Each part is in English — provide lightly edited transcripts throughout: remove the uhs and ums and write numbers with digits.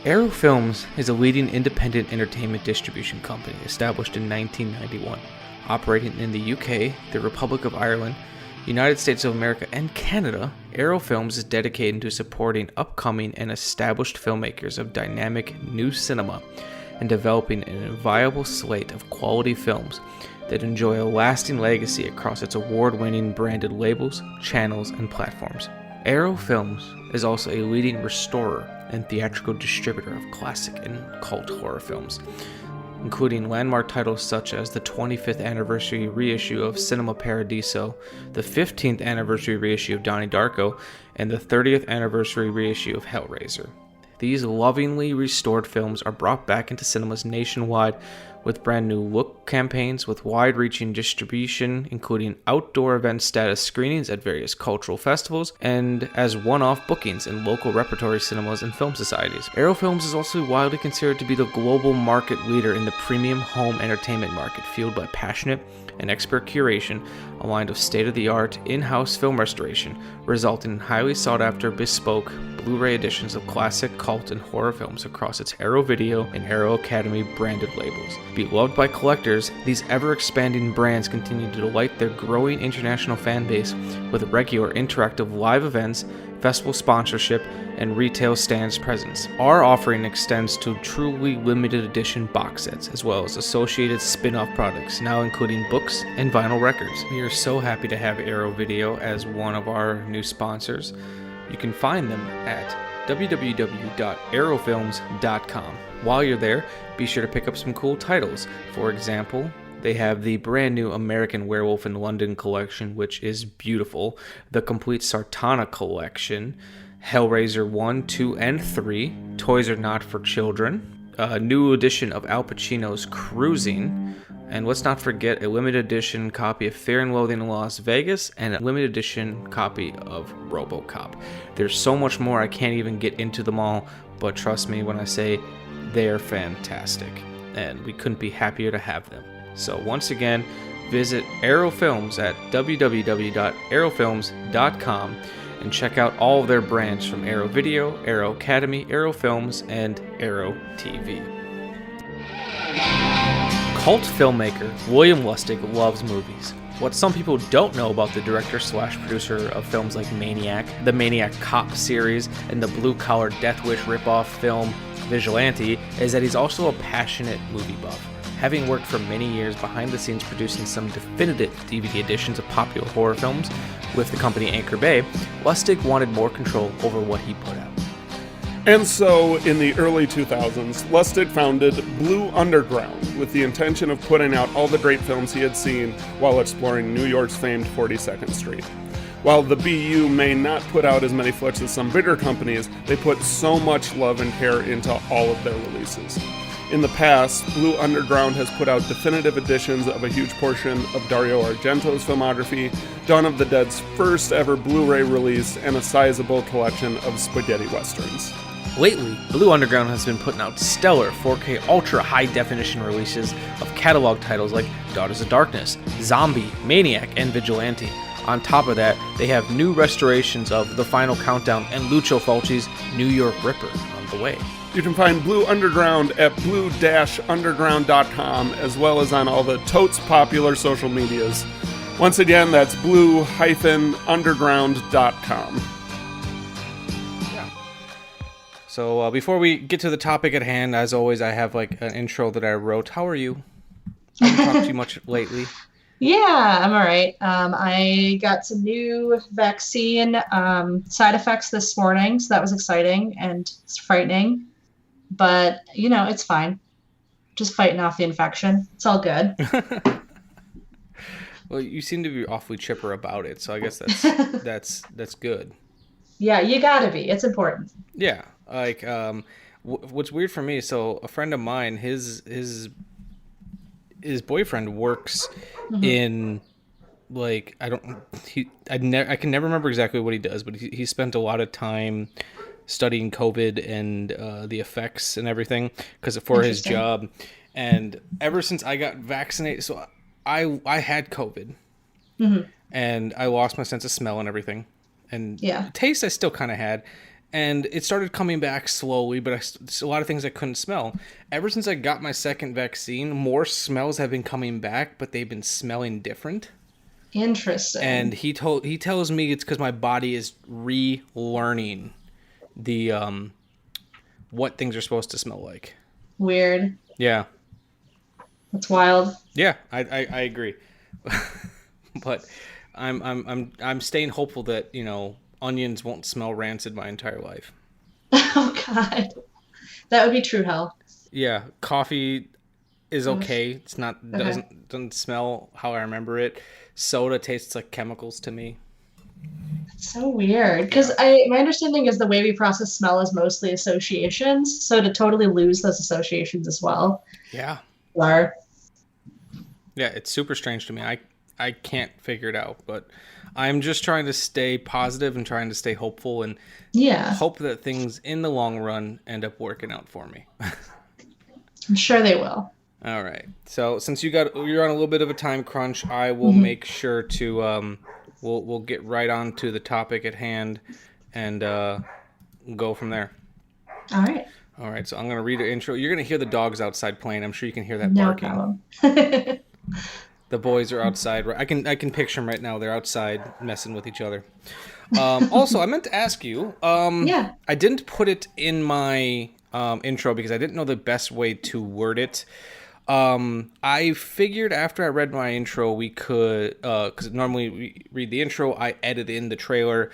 Arrow Films is a leading independent entertainment distribution company established in 1991, operating in the UK, the Republic of Ireland, United States of America, and Canada. Arrow Films is dedicated to supporting upcoming and established filmmakers of dynamic new cinema and developing an inviolable slate of quality films that enjoy a lasting legacy across its award-winning branded labels, channels, and platforms. Arrow Films is also a leading restorer and theatrical distributor of classic and cult horror films, including landmark titles such as the 25th anniversary reissue of Cinema Paradiso, the 15th anniversary reissue of Donnie Darko, and the 30th anniversary reissue of Hellraiser. These lovingly restored films are brought back into cinemas nationwide with brand new look campaigns with wide-reaching distribution, including outdoor event status screenings at various cultural festivals, and as one-off bookings in local repertory cinemas and film societies. Arrow Films is also widely considered to be the global market leader in the premium home entertainment market, fueled by passionate and expert curation, aligned with state-of-the-art in-house film restoration, resulting in highly sought-after bespoke Blu-ray editions of classic, cult, and horror films across its Arrow Video and Arrow Academy branded labels. Beloved by collectors, these ever-expanding brands continue to delight their growing international fan base with regular interactive live events, festival sponsorship, and retail stands presence. Our offering extends to truly limited edition box sets, as well as associated spin-off products, now including books and vinyl records. We are so happy to have Arrow Video as one of our new sponsors. You can find them at www.arrowfilms.com. While you're there, be sure to pick up some cool titles. For example, they have the brand new American Werewolf in London collection, which is beautiful, the complete Sartana collection, Hellraiser 1, 2, and 3, Toys Are Not for Children, a new edition of Al Pacino's Cruising, and let's not forget a limited edition copy of Fear and Loathing in Las Vegas and a limited edition copy of RoboCop. There's so much more, I can't even get into them all, but trust me when I say they're fantastic, and we couldn't be happier to have them. So once again, visit Arrow Films at www.arrowfilms.com and check out all of their brands from Arrow Video, Arrow Academy, Arrow Films, and Arrow TV. Cult filmmaker William Lustig loves movies. What some people don't know about the director/producer of films like Maniac, the Maniac Cop series, and the Blue Collar Death Wish ripoff film Vigilante is that he's also a passionate movie buff. Having worked for many years behind the scenes producing some definitive DVD editions of popular horror films with the company Anchor Bay, Lustig wanted more control over what he put out. And so, in the early 2000s, Lustig founded Blue Underground with the intention of putting out all the great films he had seen while exploring New York's famed 42nd Street. While the BU may not put out as many flicks as some bigger companies, they put so much love and care into all of their releases. In the past, Blue Underground has put out definitive editions of a huge portion of Dario Argento's filmography, Dawn of the Dead's first ever Blu-ray release, and a sizable collection of spaghetti westerns. Lately, Blue Underground has been putting out stellar 4K ultra high definition releases of catalog titles like Daughters of Darkness, Zombie, Maniac, and Vigilante. On top of that, they have new restorations of The Final Countdown and Lucio Fulci's New York Ripper on the way. You can find Blue Underground at blue-underground.com, as well as on all the totes popular social medias. Once again, that's blue-underground.com. So before we get to the topic at hand, as always, I have like an intro that I wrote. How are you? I haven't talked to you much lately. Yeah, I'm all right. I got some new vaccine side effects this morning, so that was exciting and it's frightening. But, you know, it's fine. Just fighting off the infection. It's all good. Well, you seem to be awfully chipper about it, so I guess that's good. Yeah, you gotta be. It's important. Yeah. Like, what's weird for me, so a friend of mine, his boyfriend works in, like, I can never remember exactly what he does, but he spent a lot of time studying COVID and the effects and everything for his job. And ever since I got vaccinated, so I had COVID, and I lost my sense of smell and everything, and taste I still kind of had. And it started coming back slowly, but a lot of things I couldn't smell. Ever since I got my second vaccine, more smells have been coming back, but they've been smelling different. Interesting. And he tells me it's because my body is relearning the what things are supposed to smell like. Weird. Yeah. That's wild. Yeah, I agree. But I'm staying hopeful that, onions won't smell rancid my entire life. Oh God, that would be true hell. Yeah, coffee is okay. It's not doesn't smell how I remember it. Soda tastes like chemicals to me. That's so weird. Because my understanding is the way we process smell is mostly associations. So to totally lose those associations as well. Yeah. Are. Yeah, it's super strange to me. I can't figure it out, but I'm just trying to stay positive and trying to stay hopeful and hope that things in the long run end up working out for me. I'm sure they will. All right. So since you're on a little bit of a time crunch, I will make sure to we'll get right on to the topic at hand and go from there. All right. All right. So I'm going to read an intro. You're going to hear the dogs outside playing. I'm sure you can hear that No barking. problem. The boys are outside. I can picture them right now. They're outside messing with each other. Also, I meant to ask you. I didn't put it in my intro because I didn't know the best way to word it. I figured after I read my intro, we could, because normally we read the intro, I edit in the trailer.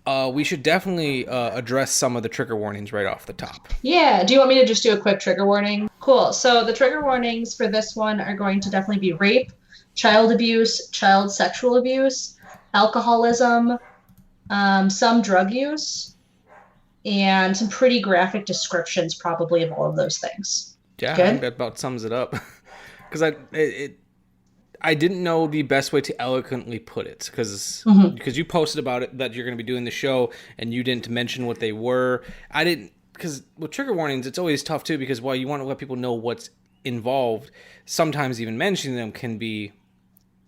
We should definitely address some of the trigger warnings right off the top. Yeah. Do you want me to just do a quick trigger warning? Cool. So the trigger warnings for this one are going to definitely be rape, child abuse, child sexual abuse, alcoholism, some drug use, and some pretty graphic descriptions probably of all of those things. Yeah, Good? I think that about sums it up. Because I didn't know the best way to eloquently put it. Because you posted about it that you're going to be doing the show and you didn't mention what they were. I didn't, because with trigger warnings, it's always tough too, because while you want to let people know what's involved, sometimes even mentioning them can be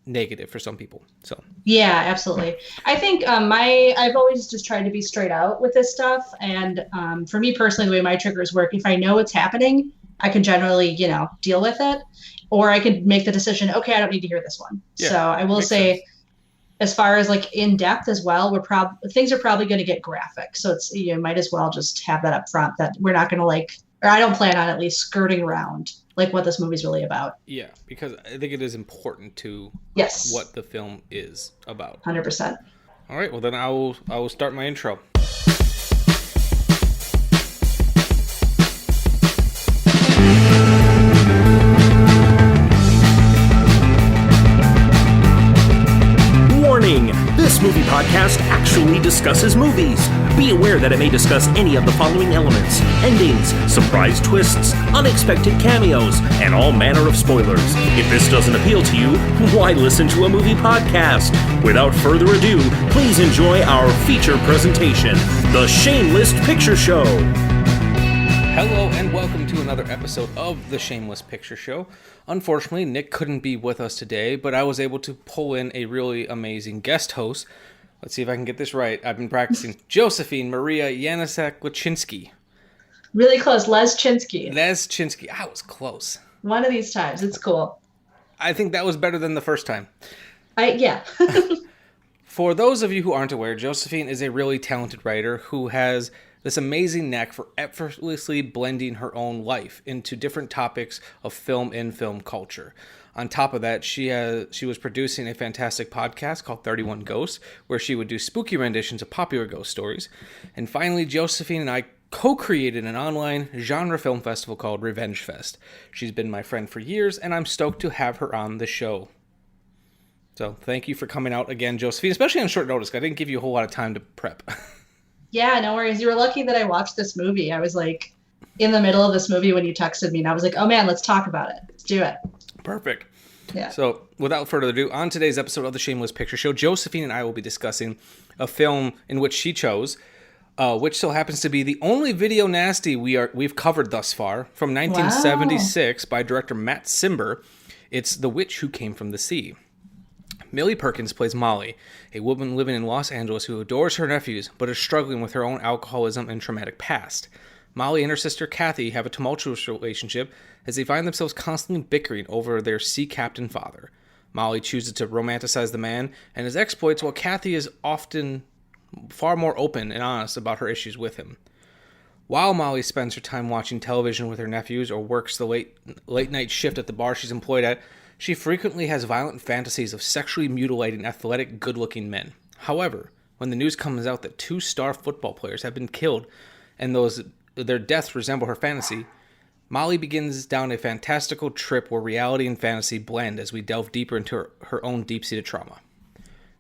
negative for some people. So yeah, absolutely. I think I've always just tried to be straight out with this stuff, and for me personally, the way my triggers work, if I know what's happening, I can generally deal with it, or I could make the decision, okay, I don't need to hear this one. So I will say sense. As far as like in depth as well, things are probably going to get graphic, so it's might as well just have that up front that we're not going to or I don't plan on at least skirting around like what this movie's really about. Yeah, because I think it is important to what the film is about. 100%. All right, well then I will start my intro. Warning! This movie podcast actually discusses movies. Be aware that it may discuss any of the following elements: endings, surprise twists, unexpected cameos, and all manner of spoilers. If this doesn't appeal to you, why listen to a movie podcast? Without further ado, please enjoy our feature presentation, The Shameless Picture Show. Hello and welcome to another episode of The Shameless Picture Show. Unfortunately, Nick couldn't be with us today, but I was able to pull in a really amazing guest host. Let's see if I can get this right. I've been practicing. Josephine Maria Yanisek-Lachinsky. Really close. Leschinsky. Leschinsky. I was close. One of these times. It's cool. I think that was better than the first time. Yeah. For those of you who aren't aware, Josephine is a really talented writer who has this amazing knack for effortlessly blending her own life into different topics of film and film culture. On top of that, she was producing a fantastic podcast called 31 Ghosts, where she would do spooky renditions of popular ghost stories. And finally, Josephine and I co-created an online genre film festival called Revenge Fest. She's been my friend for years, and I'm stoked to have her on the show. So thank you for coming out again, Josephine, especially on short notice. I didn't give you a whole lot of time to prep. Yeah, no worries. You were lucky that I watched this movie. I was like in the middle of this movie when you texted me, and I was like, oh man, let's talk about it. Let's do it. Perfect. Yeah. So without further ado, on today's episode of The Shameless Picture Show, Josephine and I will be discussing a film in which she chose, which so happens to be the only video nasty we've covered thus far, from 1976 by director Matt Cimber. It's The Witch Who Came from the Sea. Millie Perkins plays Molly, a woman living in Los Angeles who adores her nephews but is struggling with her own alcoholism and traumatic past. Molly and her sister Kathy have a tumultuous relationship as they find themselves constantly bickering over their sea captain father. Molly chooses to romanticize the man and his exploits, while Kathy is often far more open and honest about her issues with him. While Molly spends her time watching television with her nephews or works the late night shift at the bar she's employed at, she frequently has violent fantasies of sexually mutilating athletic, good-looking men. However, when the news comes out that 2 star football players have been killed and their deaths resemble her fantasy, Molly begins down a fantastical trip where reality and fantasy blend as we delve deeper into her own deep-seated trauma.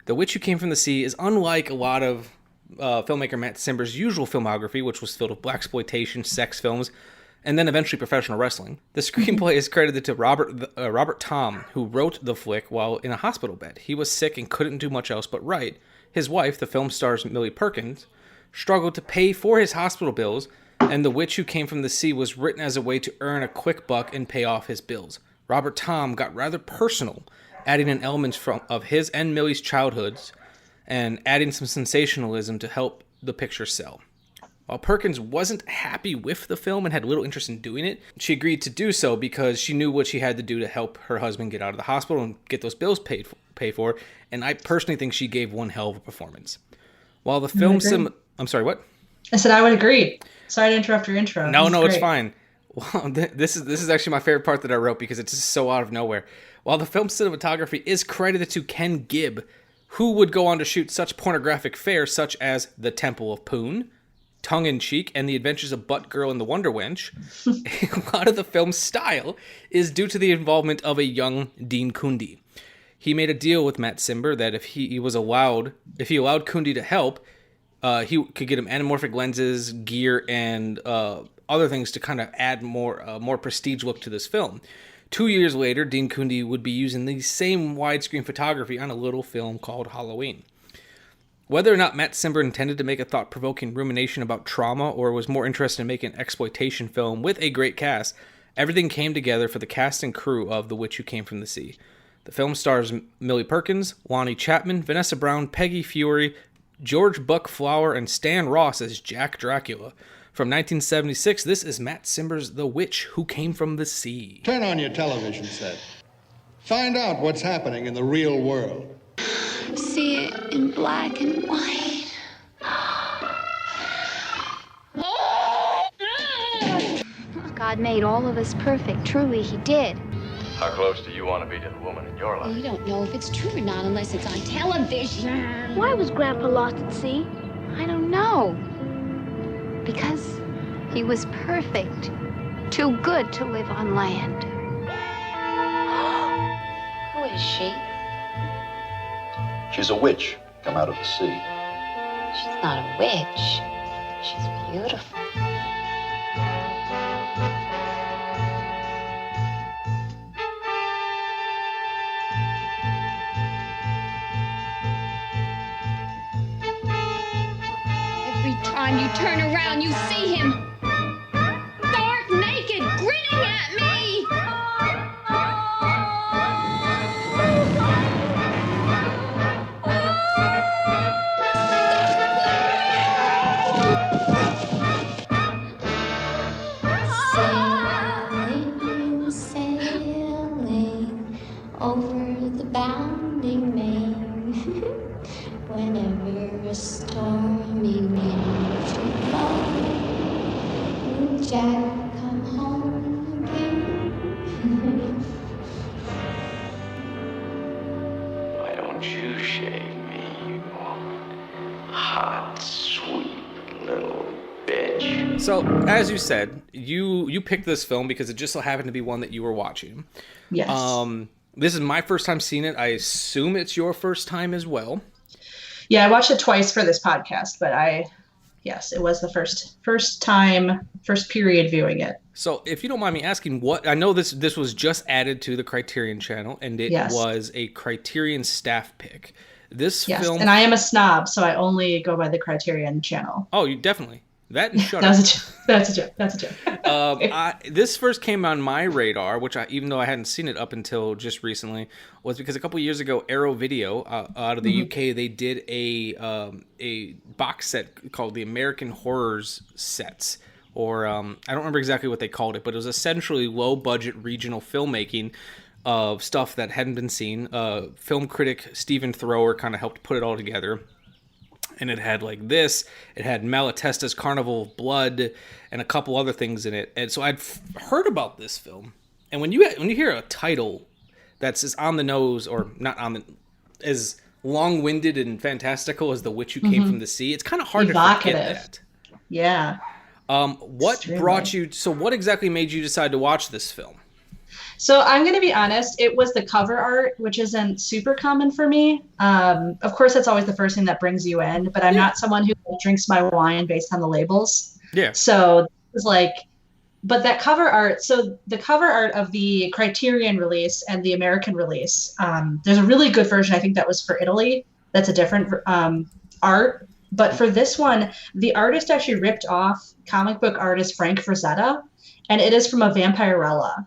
The Witch Who Came from the Sea is unlike a lot of filmmaker Matt Cimber's usual filmography, which was filled with blaxploitation, sex films, and then eventually professional wrestling. The screenplay is credited to Robert Tom, who wrote the flick while in a hospital bed. He was sick and couldn't do much else but write. His wife, the film star's Millie Perkins, struggled to pay for his hospital bills, and The Witch Who Came from the Sea was written as a way to earn a quick buck and pay off his bills. Robert Tom got rather personal, adding in elements of his and Millie's childhoods, and adding some sensationalism to help the picture sell. While Perkins wasn't happy with the film and had little interest in doing it, she agreed to do so because she knew what she had to do to help her husband get out of the hospital and get those bills paid for, and I personally think she gave one hell of a performance. While the film... I'm sorry, what? I said I would agree. Sorry to interrupt your intro. No, it's fine. Well, this is actually my favorite part that I wrote because it's just so out of nowhere. While the film's cinematography is credited to Ken Gibb, who would go on to shoot such pornographic fare such as The Temple of Poon, Tongue-in-Cheek, and The Adventures of Butt Girl and the Wonder Wench, a lot of the film's style is due to the involvement of a young Dean Cundey. He made a deal with Matt Cimber that if he allowed Cundey to help, he could get him anamorphic lenses, gear, and other things to kind of add more prestige look to this film. 2 years later, Dean Cundey would be using the same widescreen photography on a little film called Halloween. Whether or not Matt Cimber intended to make a thought-provoking rumination about trauma or was more interested in making an exploitation film with a great cast, everything came together for the cast and crew of The Witch Who Came from the Sea. The film stars Millie Perkins, Lonnie Chapman, Vanessa Brown, Peggy Fury, George Buck Flower, and Stan Ross as Jack Dracula. From 1976, this is Matt Cimber's The Witch Who Came from the Sea. Turn on your television set. Find out what's happening in the real world. See it in black and white. God made all of us perfect. Truly, he did. How close do you want to be to the woman in your life? You don't know if it's true or not unless it's on television. Why was Grandpa lost at sea? I don't know. Because he was perfect. Too good to live on land. Who is she? She's a witch come out of the sea. She's not a witch. She's beautiful. Every time you turn around, you see him. Stark naked, grinning at me. Sailing, sailing over the bounding main. Whenever a stormy wind should blow, will Jack come home again? Why don't you shave me, you hot, sweet little bitch? So, as you said, you picked this film because it just so happened to be one that you were watching. Yes. This is my first time seeing it. I assume it's your first time as well. Yeah, I watched it twice for this podcast, but yes, it was the first time, first period viewing it. So, if you don't mind me asking, I know this was just added to the Criterion channel, and it was a Criterion staff pick. This film, and I am a snob, so I only go by the Criterion channel. Oh, you definitely. That and Shudder. That's a joke. That's a joke. This first came on my radar, which even though I hadn't seen it up until just recently, was because a couple years ago, Arrow Video out of the UK, they did a box set called the American Horrors Sets, or I don't remember exactly what they called it, but it was essentially low budget regional filmmaking of stuff that hadn't been seen. Film critic Stephen Thrower kind of helped put it all together. And it had like this, it had Malatesta's Carnival of Blood and a couple other things in it. And so I'd heard about this film. And when you hear a title that's as on the nose, or not on the, as long-winded and fantastical as The Witch Who Came from the Sea, it's kind of hard Evocative. to forget that. Yeah. What exactly made you decide to watch this film? So I'm going to be honest, it was the cover art, which isn't super common for me. Of course, that's always the first thing that brings you in, but I'm not someone who drinks my wine based on the labels. Yeah. So it was like, but that cover art, so the cover art of the Criterion release and the American release, there's a really good version, I think that was for Italy. That's a different art. But for this one, the artist actually ripped off comic book artist Frank Frazetta, and it is from a Vampirella.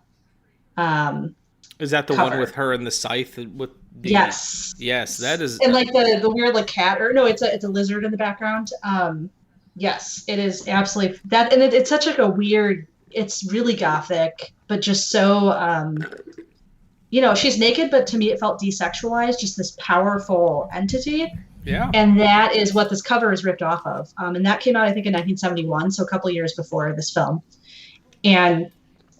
Is that the cover. one with her and the scythe? With the, yes, that is. And like the weird like cat, or no, it's a lizard in the background. Yes, it is absolutely that, and it's such like a weird. It's really gothic, but just so she's naked, but to me it felt desexualized. Just this powerful entity. Yeah. And that is what this cover is ripped off of. And that came out, I think, in 1971, so a couple of years before this film. And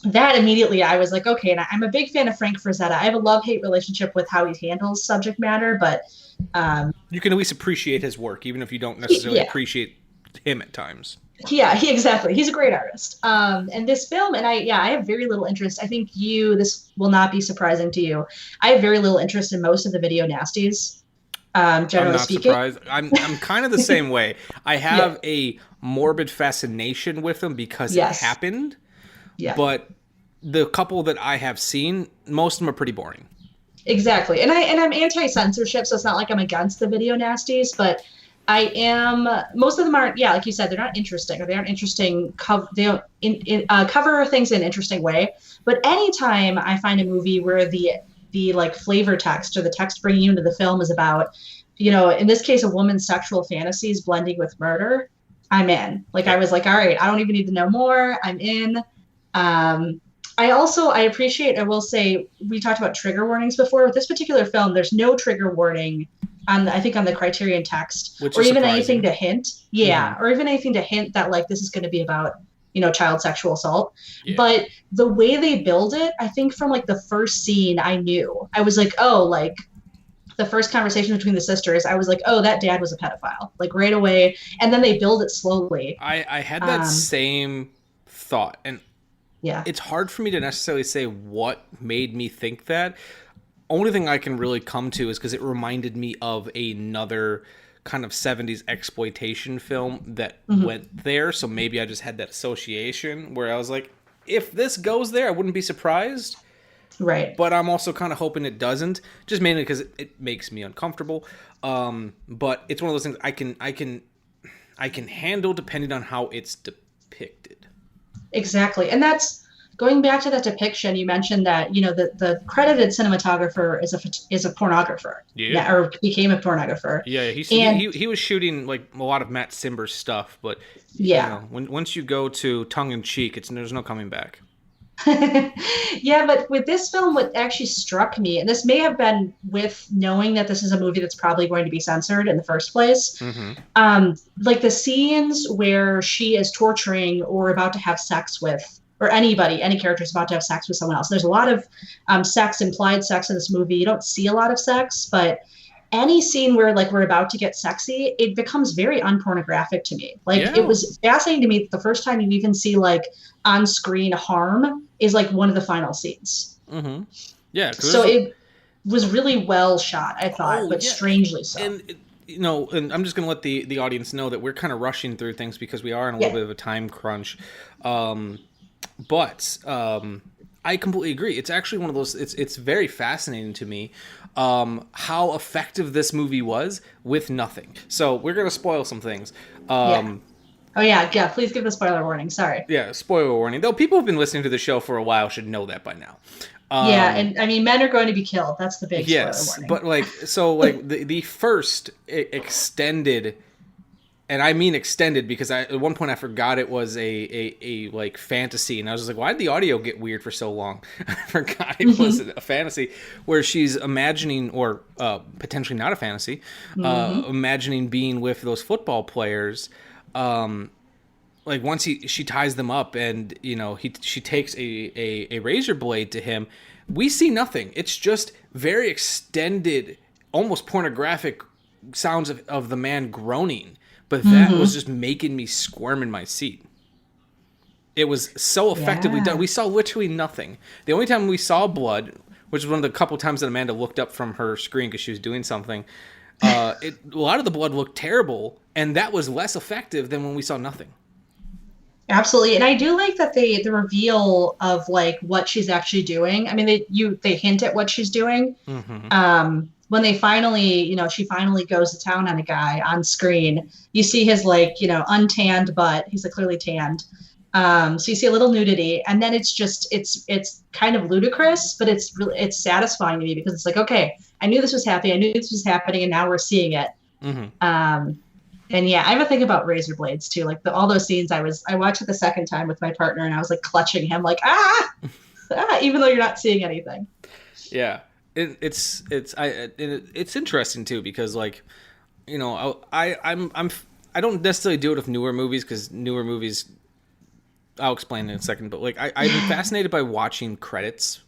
that immediately I was like, okay, and I'm a big fan of Frank Frazetta. I have a love-hate relationship with how he handles subject matter, but you can at least appreciate his work, even if you don't necessarily appreciate him at times. Yeah, exactly. He's a great artist. And this film, and I have very little interest. I think this will not be surprising to you. I have very little interest in most of the video nasties. Generally I'm not speaking. surprised. I'm kind of the same way. I have a morbid fascination with them because it happened. Yeah. But the couple that I have seen, most of them are pretty boring. Exactly. And I'm anti-censorship, so it's not like I'm against the video nasties, but I am. Most of them aren't. Yeah, like you said, they're not interesting, or they aren't interesting. They don't cover things in an interesting way. But anytime I find a movie where the like flavor text or the text bringing you into the film is about, in this case, a woman's sexual fantasies blending with murder, I'm in. Like I was like, all right, I don't even need to know more. I'm in. I appreciate, I will say, we talked about trigger warnings before. With this particular film, there's no trigger warning on the Criterion text, or even anything to hint. Yeah. Or even anything to hint that like this is going to be about, child sexual assault. Yeah. But the way they build it, I think from like the first scene, I knew. I was like, oh, like the first conversation between the sisters, I was like, oh, that dad was a pedophile, like right away. And then they build it slowly. I had that same thought, and it's hard for me to necessarily say what made me think that. Only thing I can really come to is because it reminded me of another kind of 70s exploitation film that went there. So maybe I just had that association where I was like, if this goes there, I wouldn't be surprised. Right. But I'm also kind of hoping it doesn't, just mainly because it makes me uncomfortable. But it's one of those things I can handle depending on how it's depicted. Exactly. And that's going back to that depiction. You mentioned that, the credited cinematographer is a pornographer. Yeah. Or became a pornographer. Yeah. He was shooting like a lot of Matt Cimber's stuff, but once you go to tongue in cheek, there's no coming back. Yeah, but with this film, what actually struck me, and this may have been with knowing that this is a movie that's probably going to be censored in the first place, like the scenes where she is torturing or about to have sex with, or any character is about to have sex with someone else. There's a lot of sex, implied sex in this movie. You don't see a lot of sex, but any scene where like we're about to get sexy, it becomes very unpornographic to me. Like it was fascinating to me that the first time you even see like on-screen harm is like one of the final scenes. Mm-hmm. Yeah. So it was really well shot, I thought, but strangely so. And and I'm just going to let the audience know that we're kind of rushing through things because we are in a little bit of a time crunch. But I completely agree. It's actually one of those, it's very fascinating to me how effective this movie was with nothing. So we're going to spoil some things. Oh yeah. Please give the spoiler warning. Sorry. Yeah, spoiler warning. Though people who've been listening to the show for a while should know that by now. Yeah, and I mean, men are going to be killed. That's the big spoiler warning. But like the first extended, and I mean extended because at one point I forgot it was a like fantasy, and I was just like, why did the audio get weird for so long? I forgot it was a fantasy where she's imagining, or potentially not a fantasy, imagining being with those football players. Like once she ties them up, and she takes a razor blade to him, we see nothing. It's just very extended, almost pornographic sounds of the man groaning. But that was just making me squirm in my seat. It was so effectively done. We saw literally nothing. The only time we saw blood, which was one of the couple times that Amanda looked up from her screen because she was doing something, a lot of the blood looked terrible, and that was less effective than when we saw nothing. Absolutely, and I do like that the reveal of like what she's actually doing. I mean, they hint at what she's doing. When they finally, she finally goes to town on a guy on screen. You see his like, untanned butt. He's like clearly tanned. So you see a little nudity, and then it's kind of ludicrous, but it's satisfying to me because it's like, okay, I knew this was happening. I knew this was happening, and now we're seeing it. And yeah, I have a thing about razor blades too. Like all those scenes, I watched it the second time with my partner, and I was like clutching him, like even though you're not seeing anything. Yeah, it's interesting too because like, I don't necessarily do it with newer movies because newer movies, I'll explain in a second, but like I'm fascinated by watching credits,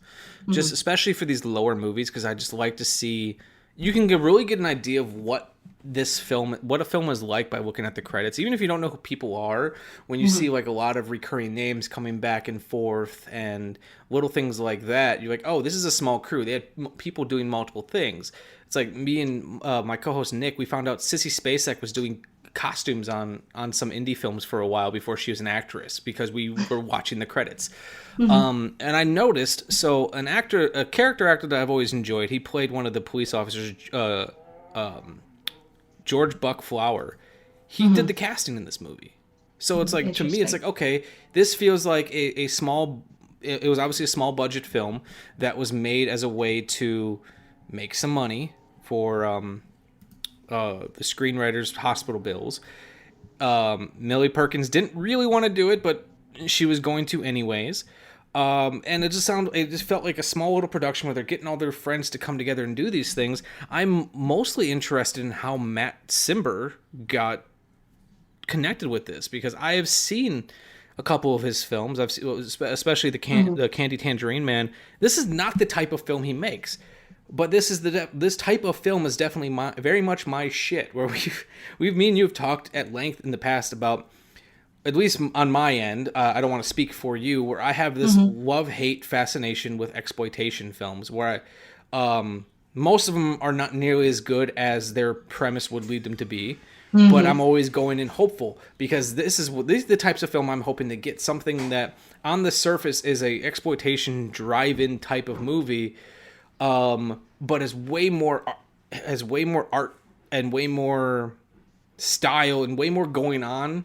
just especially for these lower movies because I just like to see. You can really get an idea of what a film is like by looking at the credits. Even if you don't know who people are, when you see like a lot of recurring names coming back and forth and little things like that, you're like, oh, this is a small crew. They had people doing multiple things. It's like me and my co-host Nick, we found out Sissy Spacek was doing costumes on some indie films for a while before she was an actress because we were watching the credits. And I noticed, so a character actor that I've always enjoyed, he played one of the police officers, George Buck Flower. He did the casting in this movie. So it's like, to me, it's like, okay, this feels like a small, it was obviously a small budget film that was made as a way to make some money for the screenwriter's hospital bills. Millie Perkins didn't really want to do it, but she was going to anyways. And it just felt like a small little production where they're getting all their friends to come together and do these things. I'm mostly interested in how Matt Cimber got connected with this because I have seen a couple of his films. I've seen, especially the Candy Tangerine Man. This is not the type of film he makes. But this type of film is definitely very much my shit. Where me and you have talked at length in the past about, at least on my end, I don't want to speak for you, where I have this love-hate fascination with exploitation films, where most of them are not nearly as good as their premise would lead them to be. But I'm always going in hopeful because these are the types of film I'm hoping to get, something that on the surface is a exploitation drive-in type of movie. But has way more art and way more style and way more going on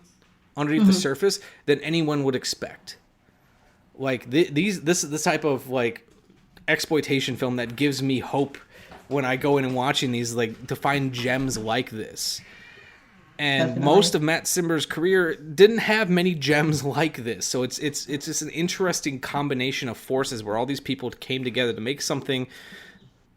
underneath the surface than anyone would expect. Like this is the type of like exploitation film that gives me hope when I go in and watching these, like to find gems like this. And definitely. Most of Matt Cimber's career didn't have many gems like this. So it's just an interesting combination of forces where all these people came together to make something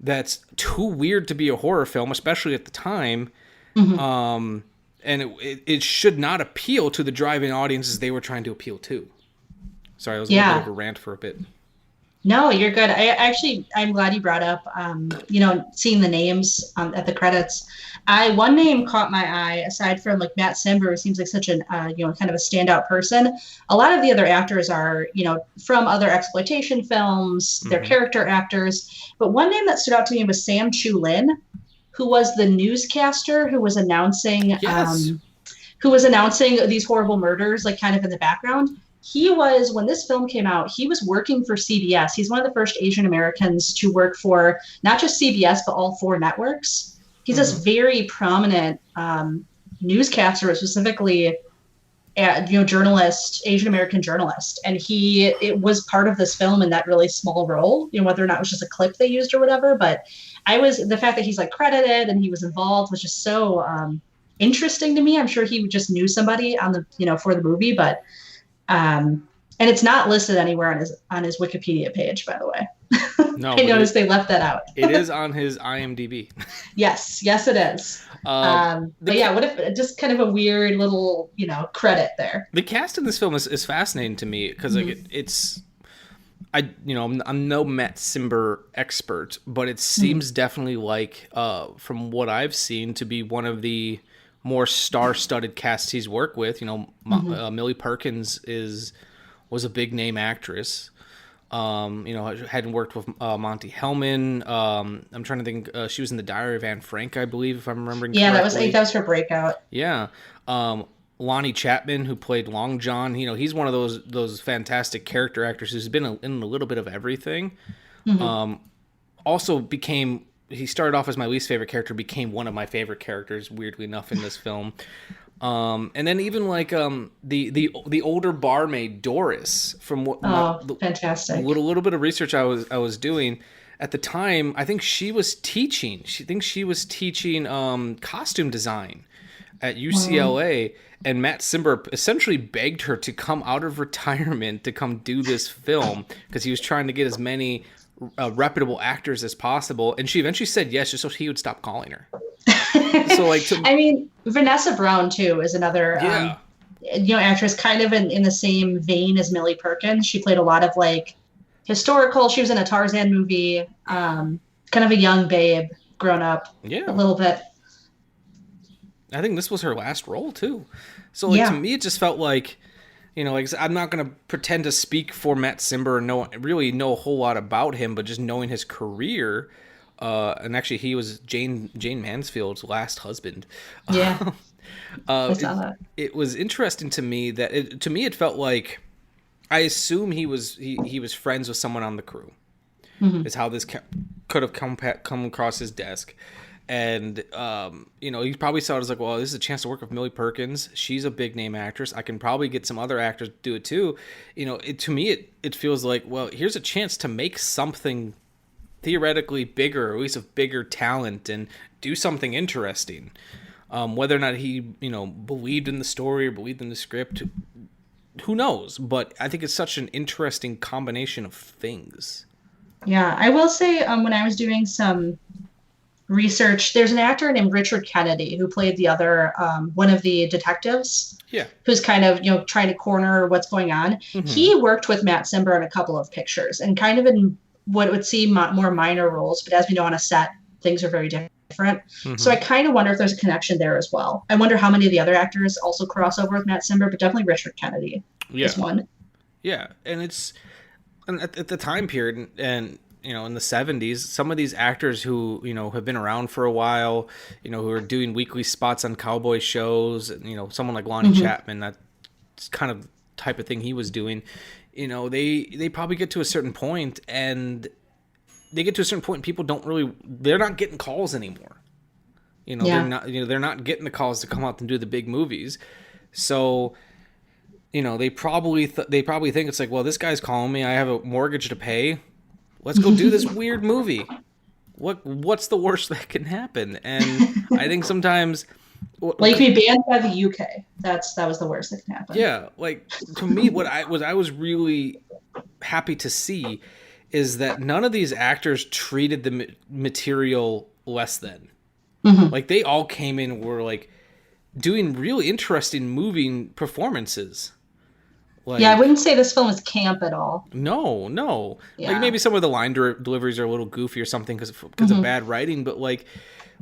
that's too weird to be a horror film, especially at the time. And it should not appeal to the drive-in audiences they were trying to appeal to. Sorry, I was a little bit of a rant for a bit. No, you're good. I'm glad you brought up, seeing the names at the credits. One name caught my eye, aside from like Matt Cimber, who seems like such an, kind of a standout person. A lot of the other actors are, from other exploitation films, they're character actors. But one name that stood out to me was Sam Chu Lin, who was the newscaster who was announcing, these horrible murders, like kind of in the background. He was, when this film came out, he was working for CBS. He's one of the first Asian Americans to work for not just CBS, but all 4 networks. He's this very prominent newscaster, specifically journalist, Asian American journalist, and it was part of this film in that really small role. Whether or not it was just a clip they used or whatever, but the fact that he's like credited and he was involved was just so interesting to me. I'm sure he just knew somebody on the for the movie, but and it's not listed anywhere on his Wikipedia page, by the way. No, I noticed they left that out. It is on his IMDb. Yes, it is. But yeah, what if just kind of a weird little, credit there. The cast in this film is fascinating to me because I'm no Matt Cimber expert, but it seems definitely like, from what I've seen, to be one of the more star-studded casts he's worked with. Millie Perkins was a big name actress. Hadn't worked with Monty Hellman. I'm trying to think. She was in The Diary of Anne Frank, I believe, if I'm remembering correctly. That was her breakout. Yeah. Lonnie Chapman, who played Long John, he's one of those fantastic character actors who's been in a little bit of everything. Also he started off as my least favorite character, became one of my favorite characters, weirdly enough, in this film. And then even like the older barmaid Doris from fantastic. A little bit of research I was doing at the time. I think she was teaching. She was teaching costume design at UCLA, and Matt Cimber essentially begged her to come out of retirement to come do this film because he was trying to get as many reputable actors as possible, and she eventually said yes, just so he would stop calling her. So Vanessa Brown too is another actress kind of in the same vein as Millie Perkins. She played a lot of like historical. She was in a Tarzan movie, kind of a young babe, grown up a little bit. I think this was her last role too. So to me, it just felt like, I'm not going to pretend to speak for Matt Cimber and really know a whole lot about him, but just knowing his career. And actually, he was Jane Mansfield's last husband. Yeah, I saw that. It was interesting to me that it felt like, I assume he was friends with someone on the crew. Is how this could have come across his desk. And, he probably saw it as like, well, this is a chance to work with Millie Perkins. She's a big name actress. I can probably get some other actors to do it too. To me, it feels like, well, here's a chance to make something theoretically bigger, or at least of bigger talent, and do something interesting. Whether or not he, believed in the story or believed in the script, who knows? But I think it's such an interesting combination of things. Yeah, I will say when I was doing some research, there's an actor named Richard Kennedy who played the other one of the detectives. Yeah, who's kind of trying to corner what's going on. He worked with Matt Cimber in a couple of pictures, and kind of in what would seem more minor roles, but as we know on a set, things are very different. So I kind of wonder if there's a connection there as well. I wonder how many of the other actors also cross over with Matt Cimber, but definitely Richard Kennedy is one. Yeah, and at the time period, and in the 70s, some of these actors who, have been around for a while, who are doing weekly spots on cowboy shows, someone like Lonnie Chapman, that's kind of type of thing he was doing. They probably get to a certain point, and people they're not getting calls anymore. They're not getting the calls to come out and do the big movies. So, they probably think it's like, well, this guy's calling me. I have a mortgage to pay. Let's go do this weird movie. What's the worst that can happen? And I think sometimes, like, be banned by the UK. That was the worst that can happen. Yeah, like, to me, what I was really happy to see is that none of these actors treated the material less than. Like, they all came in and were like doing really interesting, moving performances. Like, I wouldn't say this film is camp at all. No. Yeah. Like, maybe some of the line deliveries are a little goofy or something because of bad writing, but like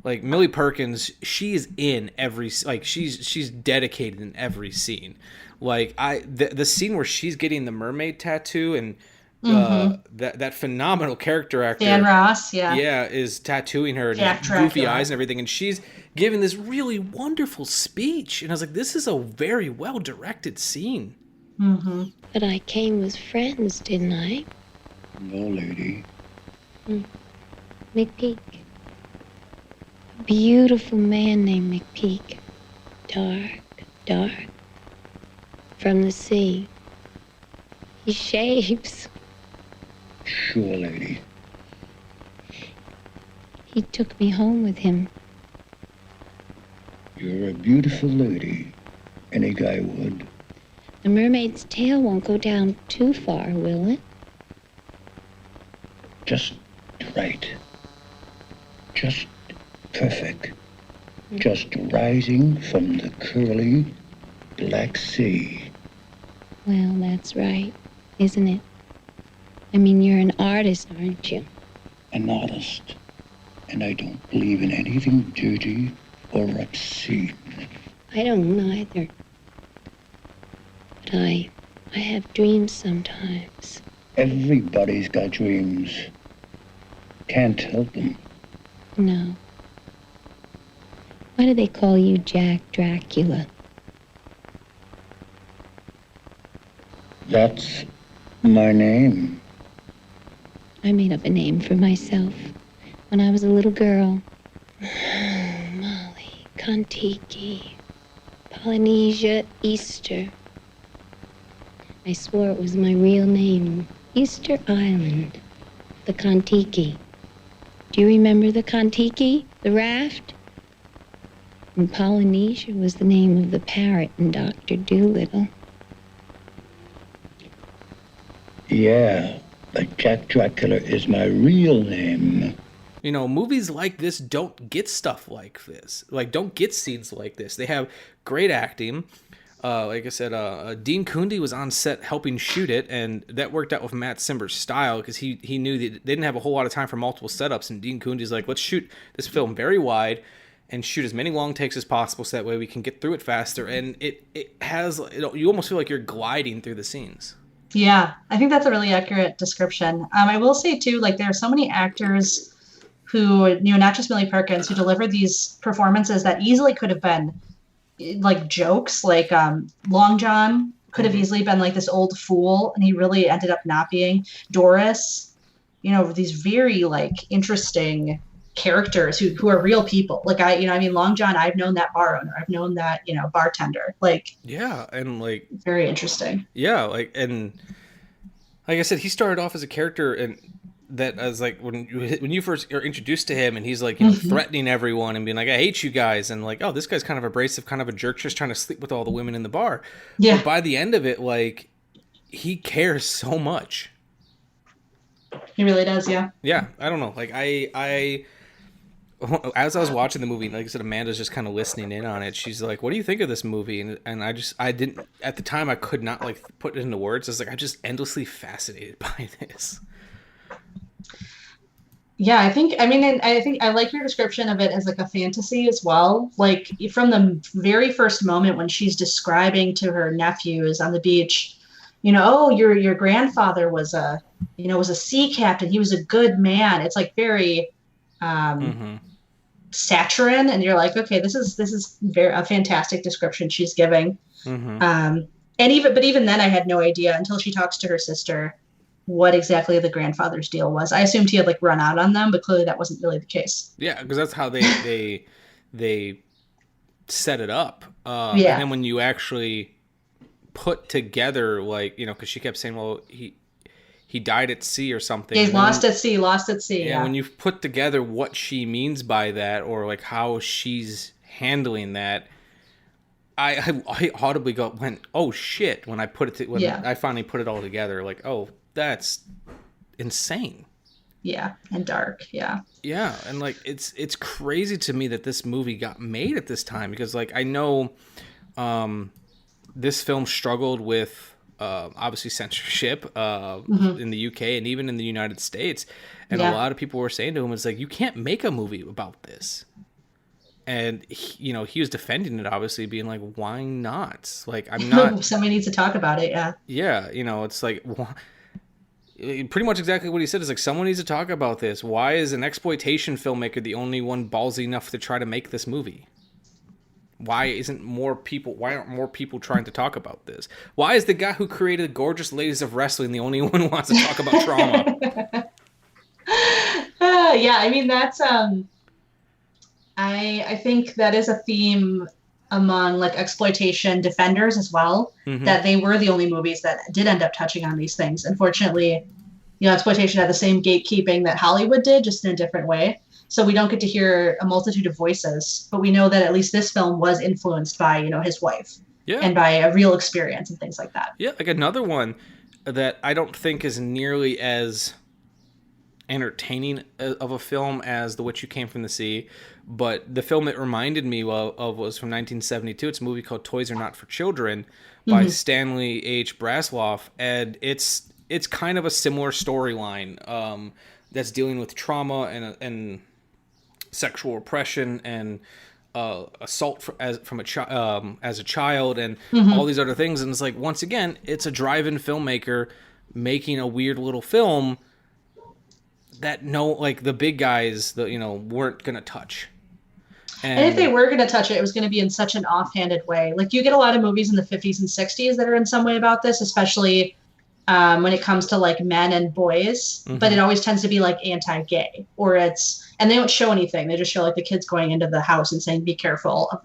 Millie Perkins, she's in every, like, she's dedicated in every scene. Like, the scene where she's getting the mermaid tattoo, and that phenomenal character actor Dan Ross, is tattooing her and goofy eyes and everything, and she's giving this really wonderful speech, and I was like, this is a very well directed scene. But I came with friends, didn't I? No, lady. McPeak. A beautiful man named McPeak. Dark. from the sea. He shaves. Sure, lady. He took me home with him. You're a beautiful lady. Any guy would. The mermaid's tail won't go down too far, will it? Just right. Just perfect. Just rising from the curly Black Sea. Well, that's right, isn't it? I mean, you're an artist, aren't you? An artist. And I don't believe in anything dirty or obscene. I don't either. But I have dreams sometimes. Everybody's got dreams. Can't help them. No. Why do they call you Jack Dracula? That's my name. I made up a name for myself when I was a little girl. Molly, Kontiki, Polynesia, Easter. I swore it was my real name. Easter Island, the Kontiki. Do you remember the Kontiki, the raft? And Polynesia was the name of the parrot in Dr. Dolittle. Yeah, but Jack Dracula is my real name. You know, movies like this don't get stuff like this. Like, don't get scenes like this. They have great acting. Like I said, Dean Cundey was on set helping shoot it, and that worked out with Matt Cimber's style because he knew that they didn't have a whole lot of time for multiple setups, and Dean Cundey's like, let's shoot this film very wide and shoot as many long takes as possible so that way we can get through it faster. And it has, you almost feel like you're gliding through the scenes. Yeah, I think that's a really accurate description. I will say too, like there are so many actors who, not just Millie Perkins, who deliver these performances that easily could have been like jokes. Like Long John could have easily been like this old fool, and he really ended up not being. Doris, these very like interesting characters who are real people. Like Long John, I've known that bar owner, I've known that bartender. Like yeah, and like very interesting. Yeah, and like I said, he started off as a character, and that as like when you first are introduced to him, and he's like threatening everyone and being like, I hate you guys, and like, oh, this guy's kind of abrasive, kind of a jerk, just trying to sleep with all the women in the bar. Yeah. But by the end of it, like he cares so much. He really does. Yeah. Yeah, I don't know. Like I as I was watching the movie, like I said, Amanda's just kind of listening in on it. She's like, what do you think of this movie? And I didn't, at the time, I could not like put it into words. I was like, I'm just endlessly fascinated by this. Yeah, I think I like your description of it as like a fantasy as well. Like from the very first moment when she's describing to her nephews on the beach, oh, your grandfather was a sea captain. He was a good man. It's like very, saccharine, and you're like, okay, this is a fantastic description she's giving. And even then I had no idea until she talks to her sister what exactly the grandfather's deal was. I assumed he had like run out on them, but clearly that wasn't really the case. Yeah, because that's how they set it up. And then when you actually put together, like, because she kept saying, well, he died at sea or something. Yeah, lost at sea. Yeah, when you put together what she means by that, or like how she's handling that, I audibly went, oh shit, when I I finally put it all together, like, oh, that's insane. Yeah, and dark. Yeah. Yeah, and like it's crazy to me that this movie got made at this time, because like I know this film struggled with obviously censorship in the UK and even in the United States, and a lot of people were saying to him, it's like, you can't make a movie about this. And he was defending it, obviously, being like, why not? Like, I'm not somebody needs to talk about it. Yeah, it's like, pretty much exactly what he said is like, someone needs to talk about this. Why is an exploitation filmmaker the only one ballsy enough to try to make this movie? Why aren't more people trying to talk about this? Why is the guy who created Gorgeous Ladies of Wrestling the only one who wants to talk about trauma? Yeah, I mean, that's I think that is a theme among like exploitation defenders as well, that they were the only movies that did end up touching on these things. Unfortunately, exploitation had the same gatekeeping that Hollywood did, just in a different way. So we don't get to hear a multitude of voices, but we know that at least this film was influenced by, his wife and by a real experience and things like that. Yeah, like another one that I don't think is nearly as entertaining of a film as The Witch Who Came from the Sea, but the film it reminded me of was from 1972. It's a movie called Toys Are Not for Children by Stanley H. Brasloff, and it's kind of a similar storyline that's dealing with trauma and sexual repression and assault as a child and all these other things. And it's like, once again, it's a drive-in filmmaker making a weird little film that the big guys weren't gonna touch. And if they were going to touch it, it was going to be in such an offhanded way. Like, you get a lot of movies in the 50s and 60s that are in some way about this, especially when it comes to like men and boys, but it always tends to be like anti-gay, and they don't show anything. They just show like the kids going into the house and saying, be careful of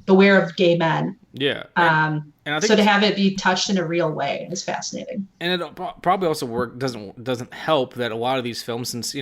beware of gay men. Yeah. And I think so to have it be touched in a real way is fascinating. And it probably also doesn't help that a lot of these films, since,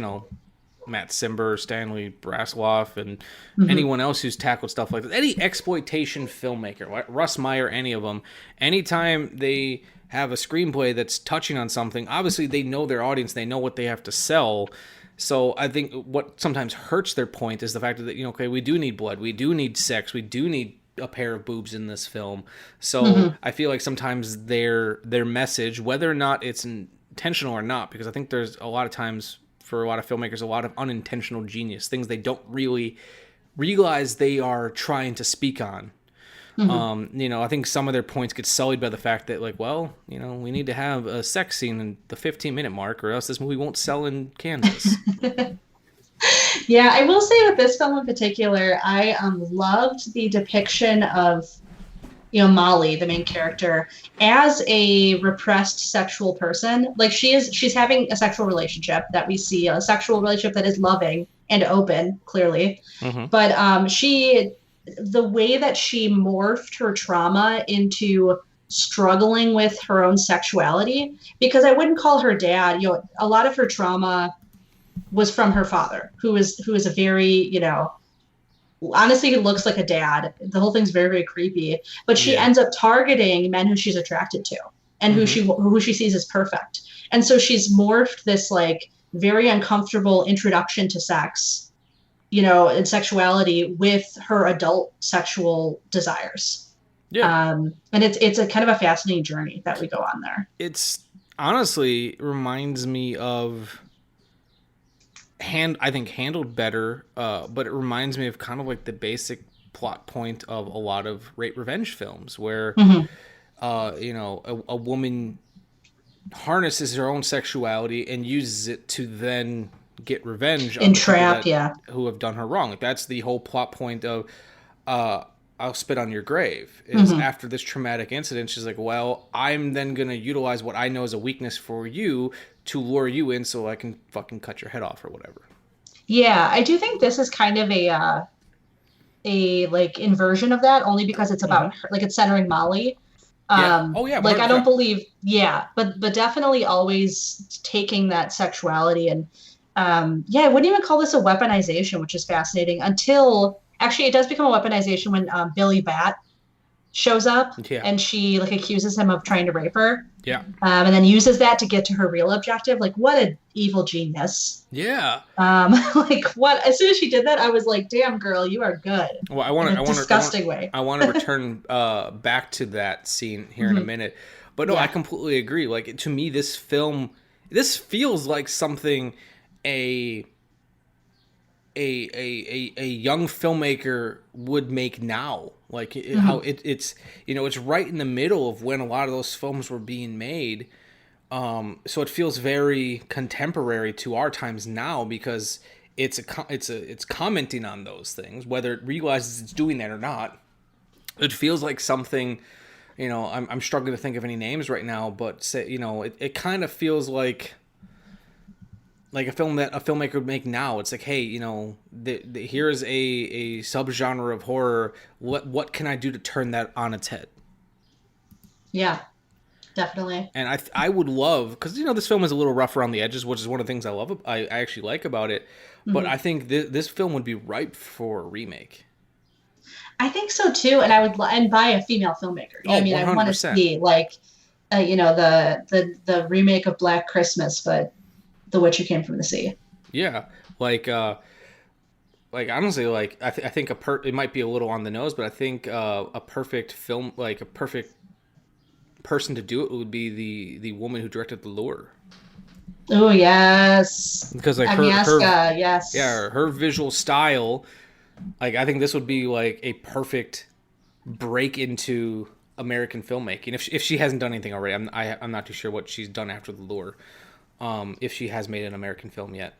Matt Cimber, Stanley Brasloff, and anyone else who's tackled stuff like this, any exploitation filmmaker, Russ Meyer, any of them, anytime they have a screenplay that's touching on something, obviously they know their audience, they know what they have to sell. So I think what sometimes hurts their point is the fact that, okay, we do need blood, we do need sex, we do need a pair of boobs in this film. So I feel like sometimes their message, whether or not it's intentional or not, because I think there's a lot of times for a lot of filmmakers, a lot of unintentional genius, things they don't really realize they are trying to speak on. I think some of their points get sullied by the fact that, like, we need to have a sex scene in the 15-minute mark, or else this movie won't sell in Kansas. Yeah, I will say with this film in particular, I loved the depiction of, Molly, the main character, as a repressed sexual person. Like, she's having a sexual relationship that we see, a sexual relationship that is loving and open, clearly. But the way that she morphed her trauma into struggling with her own sexuality, because I wouldn't call her dad, a lot of her trauma was from her father, who is a very, honestly, he looks like a dad. The whole thing's very, very creepy, but she ends up targeting men who she's attracted to and who she sees as perfect. And so she's morphed this like very uncomfortable introduction to sex, and sexuality with her adult sexual desires. Yeah. And it's a kind of a fascinating journey that we go on there. It's honestly reminds me of I think handled better, but it reminds me of kind of like the basic plot point of a lot of rape revenge films where, a woman harnesses her own sexuality and uses it to then get revenge on who have done her wrong. Like, that's the whole plot point of I'll spit on your grave is after this traumatic incident, she's like, well, I'm then going to utilize what I know is a weakness for you to lure you in so I can fucking cut your head off or whatever. Yeah, I do think this is kind of a like inversion of that, only because it's about her, like it's centering Molly. Like I don't believe, but definitely always taking that sexuality and I wouldn't even call this a weaponization, which is fascinating until actually it does become a weaponization when Billy Bat shows up and she like accuses him of trying to rape her. Yeah. And then uses that to get to her real objective. Like, what an evil genius. Yeah. Like, what? As soon as she did that, I was like, "Damn, girl, you are good." Well, I want to return back to that scene here in a minute, but no, I completely agree. Like, to me, this film, this feels like something a young filmmaker would make now. Like how it's it's right in the middle of when a lot of those films were being made, so it feels very contemporary to our times now because it's commenting on those things, whether it realizes it's doing that or not. It feels like something, I'm struggling to think of any names right now, but say it kind of feels like like a film that a filmmaker would make now. It's like, hey, you know, here's a subgenre of horror. What can I do to turn that on its head? Yeah, definitely. And I would love, because, you know, this film is a little rough around the edges, which is one of the things I actually like about it. But I think this film would be ripe for a remake. I think so too, and I would and by a female filmmaker. You know what I mean, 100%. I want to see like, you know, the remake of Black Christmas, but The Witch Who Came from the Sea. Yeah, like honestly, like I think it might be a little on the nose, but I think a perfect film, like a perfect person to do it would be the woman who directed The Lure. Oh yes, because like Agnieszka, yes, yeah, her visual style, like I think this would be like a perfect break into American filmmaking if she hasn't done anything already. I'm not too sure what she's done after The Lure, if she has made an American film yet.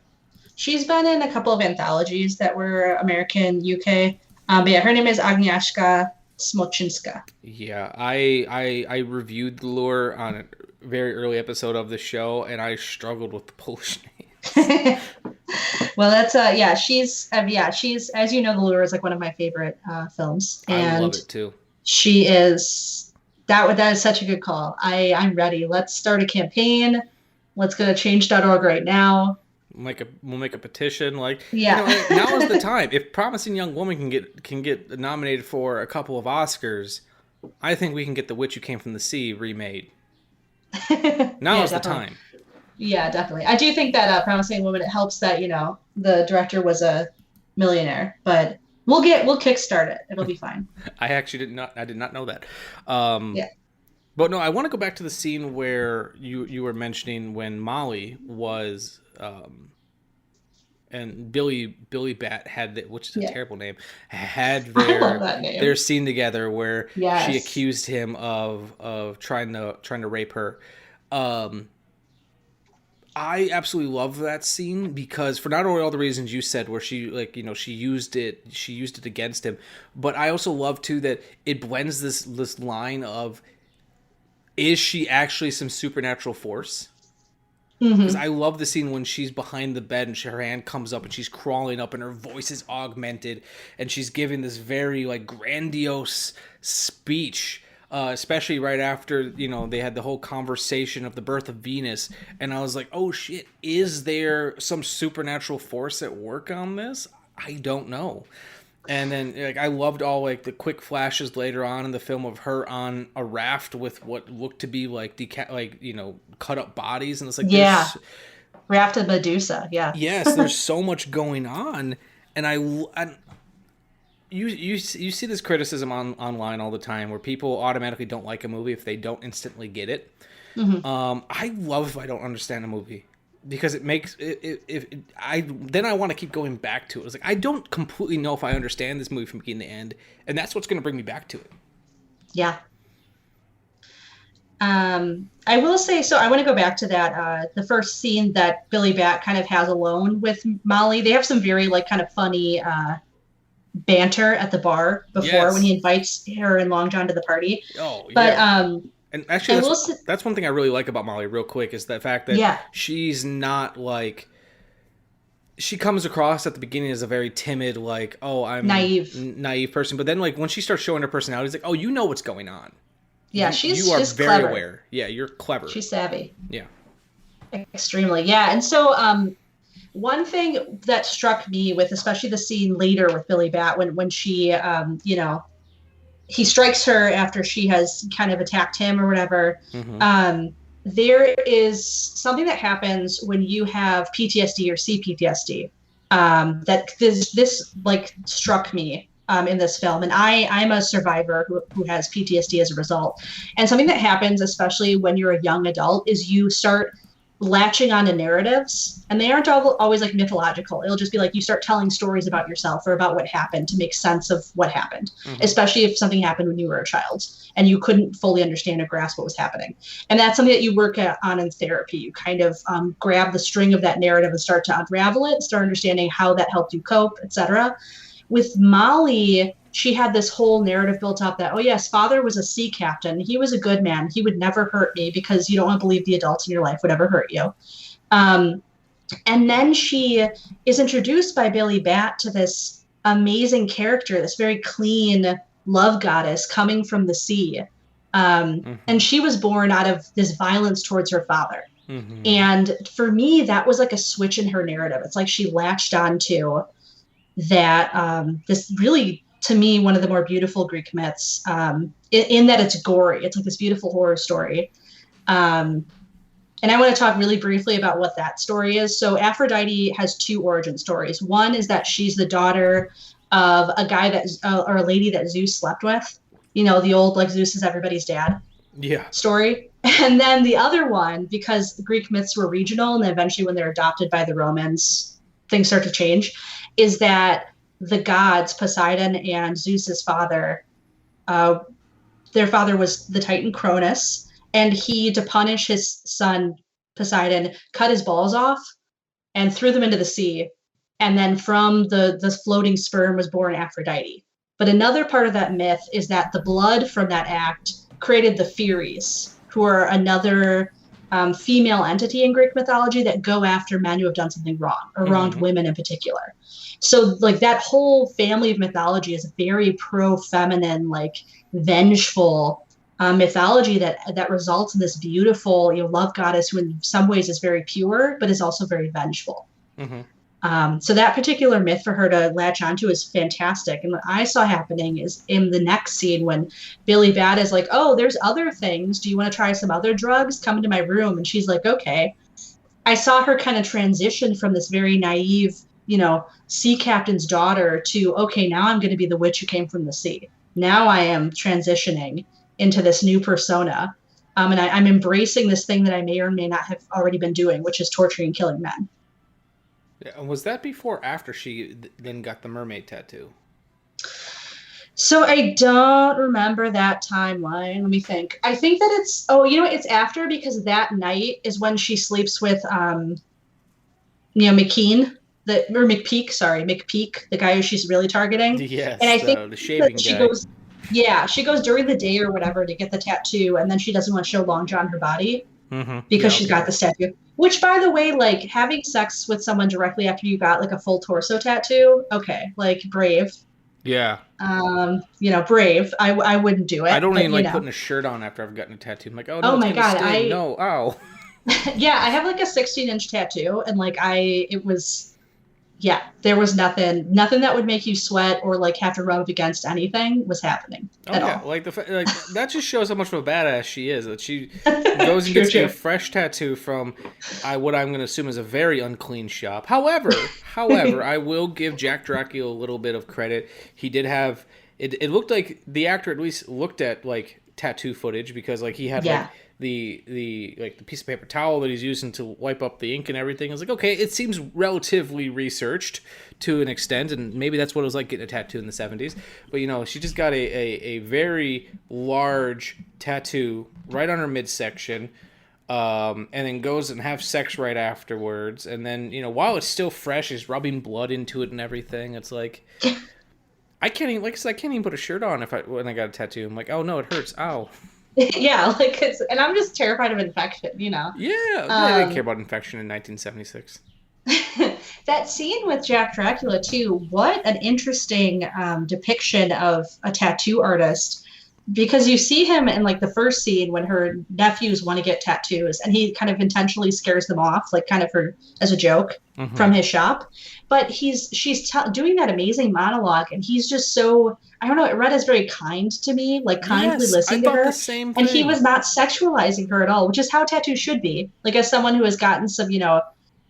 She's been in a couple of anthologies that were American, UK. But yeah, her name is Agnieszka Smoczynska. Yeah, I reviewed The Lure on a very early episode of the show, and I struggled with the Polish name. Well, that's she's as you know, The Lure is like one of my favorite films, and I love it too. She is that is such a good call. I'm ready. Let's start a campaign. Let's go to change.org right now. We'll make a petition. Like, yeah, you know, now is the time. If Promising Young Woman can get nominated for a couple of Oscars, I think we can get The Witch Who Came from the Sea remade. Now is the time. Yeah, definitely. I do think that Promising Young Woman, it helps that, you know, the director was a millionaire, but we'll kickstart it. It'll be fine. I did not know that. Yeah. But no, I want to go back to the scene where you were mentioning when Molly was and Billy Bat had which is a terrible name, had their scene together where she accused him of trying to rape her. I absolutely love that scene because for not only all the reasons you said, where she, like, you know, she used it against him, but I also love too that it blends this line of, is she actually some supernatural force? Because I love the scene when she's behind the bed and her hand comes up and she's crawling up and her voice is augmented and she's giving this very like grandiose speech. Especially right after, you know, they had the whole conversation of the birth of Venus, and I was like, oh shit, is there some supernatural force at work on this? I don't know. And then, like, I loved all like the quick flashes later on in the film of her on a raft with what looked to be like cut up bodies, and it's like, yeah, raft of Medusa, yeah. Yes, there's so much going on, and You see this criticism online all the time where people automatically don't like a movie if they don't instantly get it. I love if I don't understand a movie because it makes then I want to keep going back to it. It's like I don't completely know if I understand this movie from beginning to end, and that's what's going to bring me back to it. Yeah. I will say, so I want to go back to that the first scene that Billy Bat kind of has alone with Molly. They have some very like kind of funny banter at the bar before when he invites her and Long John to the party. Oh, but and actually that's one thing I really like about Molly real quick is the fact that she's not like, she comes across at the beginning as a very timid, like, oh, I'm naive person, but then like when she starts showing her personality, it's like, oh, you know what's going on. Yeah, you are very clever. aware. Yeah, you're clever. She's savvy. Yeah, extremely. Yeah, and so one thing that struck me with, especially the scene later with Billy Bat, when she, you know, he strikes her after she has kind of attacked him or whatever. There is something that happens when you have PTSD or CPTSD that this like struck me in this film. And I'm a survivor who has PTSD as a result. And something that happens, especially when you're a young adult, is you start latching onto narratives, and they aren't always like mythological. It'll just be like you start telling stories about yourself or about what happened to make sense of what happened, especially if something happened when you were a child and you couldn't fully understand or grasp what was happening. And that's something that you work on in therapy. You kind of grab the string of that narrative and start to unravel it, start understanding how that helped you cope, etc. With Molly, she had this whole narrative built up that, oh yes, father was a sea captain. He was a good man. He would never hurt me because you don't want to believe the adults in your life would ever hurt you. And then she is introduced by Billy Bat to this amazing character, this very clean love goddess coming from the sea. And she was born out of this violence towards her father. And for me, that was like a switch in her narrative. It's like she latched onto that, this really, to me, one of the more beautiful Greek myths, in that it's gory. It's like this beautiful horror story. And I want to talk really briefly about what that story is. So Aphrodite has two origin stories. One is that she's the daughter of a guy that, or a lady that Zeus slept with. You know, the old, like, Zeus is everybody's dad story. And then the other one, because Greek myths were regional, and eventually when they're adopted by the Romans, things start to change, is that the gods, Poseidon and Zeus's father, their father was the Titan Cronus, and he, to punish his son Poseidon, cut his balls off and threw them into the sea. And then from the floating sperm was born Aphrodite. But another part of that myth is that the blood from that act created the Viers, who are another female entity in Greek mythology that go after men who have done something wrong, or wronged women in particular. So, like, that whole family of mythology is a very pro-feminine, like, vengeful mythology that results in this beautiful, you know, love goddess who in some ways is very pure, but is also very vengeful. So that particular myth for her to latch onto is fantastic. And what I saw happening is in the next scene when Billy Bat is like, oh, there's other things. Do you want to try some other drugs? Come into my room. And she's like, okay. I saw her kind of transition from this very naive, you know, sea captain's daughter to, okay, now I'm going to be the witch who came from the sea. Now I am transitioning into this new persona. And I'm embracing this thing that I may or may not have already been doing, which is torturing and killing men. Yeah, was that before or after she then got the mermaid tattoo? So I don't remember that timeline. Let me think. I think that it's, it's after, because that night is when she sleeps with, McPeak, the guy who she's really targeting. Yes, and I think the shaving guy. She goes during the day or whatever to get the tattoo, and then she doesn't want to show Long John her body because she's got this tattoo. Which, by the way, like, having sex with someone directly after you got, like, a full torso tattoo, okay, like, brave. Yeah. Brave. I wouldn't do it. I don't even like putting a shirt on after I've gotten a tattoo. I'm like, oh, no, oh my God, no, ow. Yeah, I have, like, a 16-inch tattoo, and, like, there was nothing that would make you sweat or, like, have to rub up against anything was happening at all. Like, that just shows how much of a badass she is. That she goes and gets a fresh tattoo from what I'm going to assume is a very unclean shop. However, I will give Jack Dracula a little bit of credit. He did have it looked like the actor at least looked at, like, tattoo footage, because, like, he had like the piece of paper towel that he's using to wipe up the ink and everything. I was like, okay, it seems relatively researched to an extent, and maybe that's what it was like getting a tattoo in the 70s. But, you know, she just got a very large tattoo right on her midsection, and then goes and have sex right afterwards. And then, you know, while it's still fresh, is rubbing blood into it and everything. It's like, I can't even, like I said, I can't even put a shirt on when I got a tattoo. I'm like, oh no, it hurts. Ow. Yeah, like, and I'm just terrified of infection, you know? Yeah, I didn't care about infection in 1976. That scene with Jack Dracula, too, what an interesting depiction of a tattoo artist. Because you see him in, like, the first scene when her nephews want to get tattoos, and he kind of intentionally scares them off, like, kind of as a joke from his shop. But she's doing that amazing monologue, and he's just so, I don't know, it read as very kind to me, like, kindly listening to her. The same thing. And he was not sexualizing her at all, which is how tattoos should be. Like, as someone who has gotten some, you know,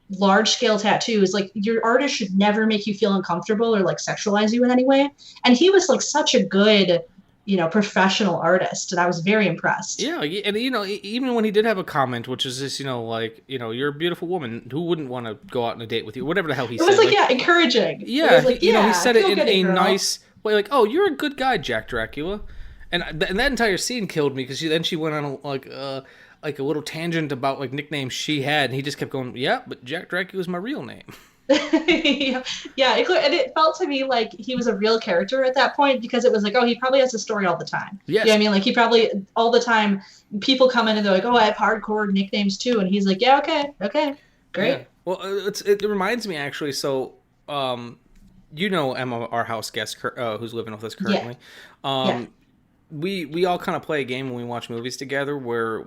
large-scale tattoos, like, your artist should never make you feel uncomfortable or, like, sexualize you in any way. And he was, like, such a good, you know, professional artist, and I was very impressed. Yeah, and, you know, even when he did have a comment, which is just, you know, like, you know, you're a beautiful woman, who wouldn't want to go out on a date with you, whatever the hell he said. It was like, encouraging. Yeah, you know, he said it in a nice way, like, oh, you're a good guy, Jack Dracula. And that entire scene killed me, because then she went on like a little tangent about, like, nicknames she had, and he just kept going, yeah, but Jack Dracula's my real name. Yeah, and it felt to me like he was a real character at that point, because it was like, oh, he probably has a story all the time. Yes. You know what I mean? Like, he probably, all the time, people come in and they're like, oh, I have hardcore nicknames too, and he's like, yeah, okay. Great. Yeah. Well, it reminds me actually. So, Emma, our house guest, who's living with us currently. Yeah. We all kind of play a game when we watch movies together, where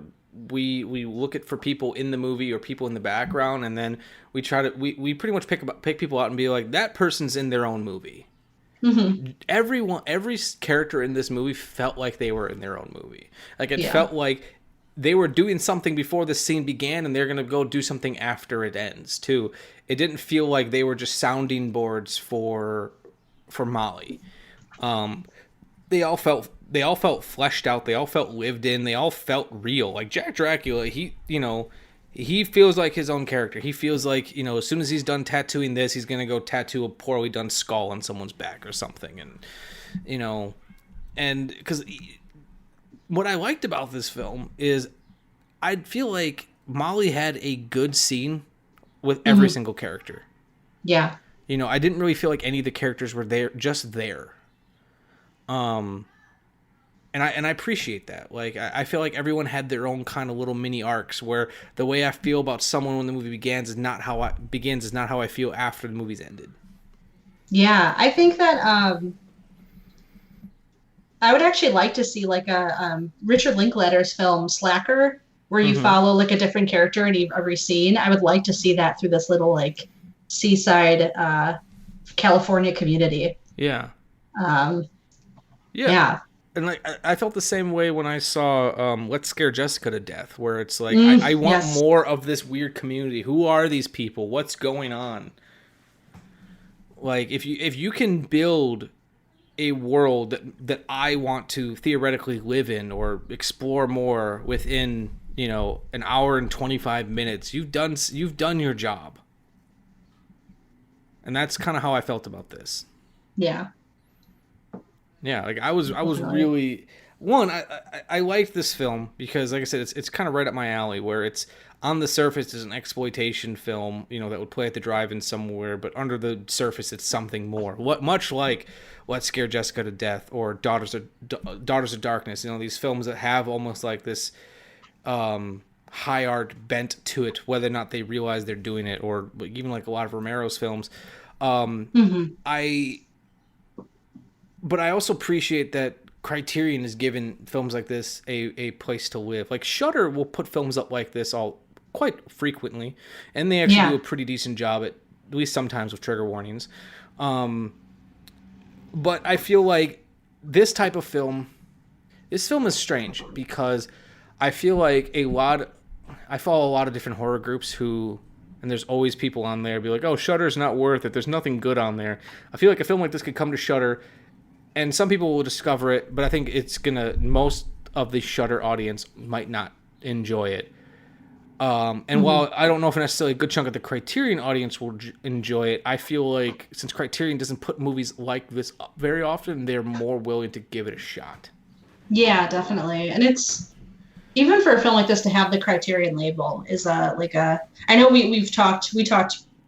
we look for people in the movie or people in the background, and then we we pretty much pick people out and be like, that person's in their own movie. Mm-hmm. Every character in this movie felt like they were in their own movie. Like it felt like they were doing something before the scene began, and they're gonna go do something after it ends too. It didn't feel like they were just sounding boards for Molly. They all felt fleshed out. They all felt lived in. They all felt real. Like Jack Dracula, he feels like his own character. He feels like, as soon as he's done tattooing this, he's going to go tattoo a poorly done skull on someone's back or something. And because what I liked about this film is I feel like Molly had a good scene with every single character. Yeah. I didn't really feel like any of the characters were just there. And I appreciate that. Like, I feel like everyone had their own kind of little mini arcs, where the way I feel about someone when the movie begins is not how I feel after the movie's ended. Yeah, I think that I would actually like to see like a Richard Linklater's film Slacker, where you follow like a different character in every scene. I would like to see that through this little like seaside California community. Yeah. Yeah. And like I felt the same way when I saw Let's Scare Jessica to Death, where it's like I want more of this weird community. Who are these people? What's going on? Like if you can build a world that I want to theoretically live in or explore more within, an hour and 25 minutes, you've done your job. And that's kind of how I felt about this. Yeah. Yeah, like I was really I liked this film because, like I said, it's kind of right up my alley, where it's on the surface is an exploitation film, that would play at the drive-in somewhere, but under the surface it's something more. Much like Let's Scare Jessica to Death or Daughters of Darkness, these films that have almost like this high art bent to it, whether or not they realize they're doing it, or even like a lot of Romero's films. But I also appreciate that Criterion has given films like this a place to live. Like Shudder will put films up like this all quite frequently, and they actually do a pretty decent job at least sometimes with trigger warnings. But I feel like this type of film is strange because I feel like I follow a lot of different horror groups and there's always people on there be like, oh, Shudder's not worth it. There's nothing good on there. I feel like a film like this could come to Shudder, and some people will discover it, but I think most of the Shudder audience might not enjoy it. And while I don't know if necessarily a good chunk of the Criterion audience will enjoy it, I feel like since Criterion doesn't put movies like this up very often, they're more willing to give it a shot. Yeah, definitely. And it's even for a film like this to have the Criterion label is I know we talked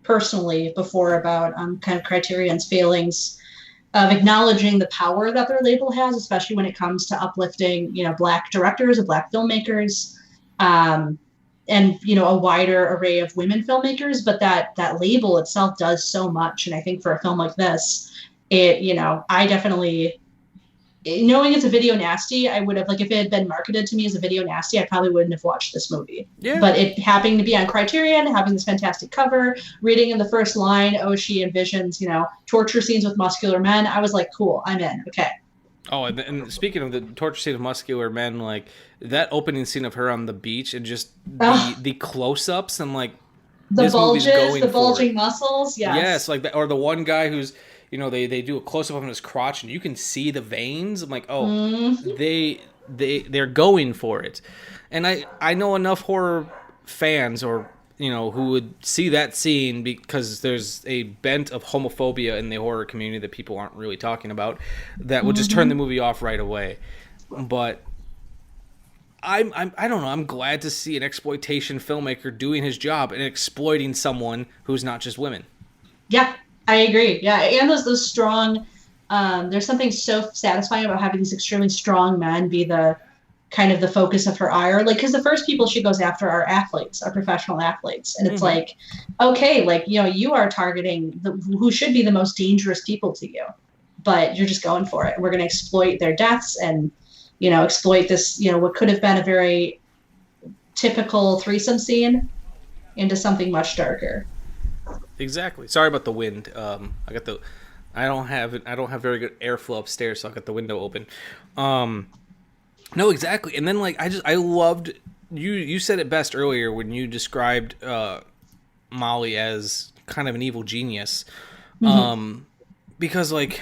personally before about kind of Criterion's failings of acknowledging the power that their label has, especially when it comes to uplifting, Black directors and Black filmmakers, and a wider array of women filmmakers. But that label itself does so much, and I think for a film like this, I definitely, knowing it's a video nasty, I would have, like, if it had been marketed to me as a video nasty, I probably wouldn't have watched this movie. Yeah. But it happening to be on Criterion, having this fantastic cover, reading in the first line, she envisions, torture scenes with muscular men. I was like, cool, I'm in. Okay. Oh, and speaking of the torture scene of muscular men, like that opening scene of her on the beach and just the close-ups and like the bulges, the bulging muscles. Yes, like that, or the one guy who's, they do a close-up on his crotch and you can see the veins. I'm like, they're going for it. And I know enough horror fans or, who would see that scene because there's a bent of homophobia in the horror community that people aren't really talking about that would just turn the movie off right away. But I don't know. I'm glad to see an exploitation filmmaker doing his job and exploiting someone who's not just women. Yeah. I agree. Yeah, and those strong. There's something so satisfying about having these extremely strong men be the kind of the focus of her ire. Like, because the first people she goes after are athletes, are professional athletes. And it's like, okay, like, you know, you are targeting who should be the most dangerous people to you, but you're just going for it. We're going to exploit their deaths and, you know, exploit this, you know, what could have been a very typical threesome scene into something much darker. Exactly. Sorry about the wind. I don't have very good airflow upstairs, so I got the window open. No, exactly. And then like I loved you said it best earlier when you described Molly as kind of an evil genius. Because like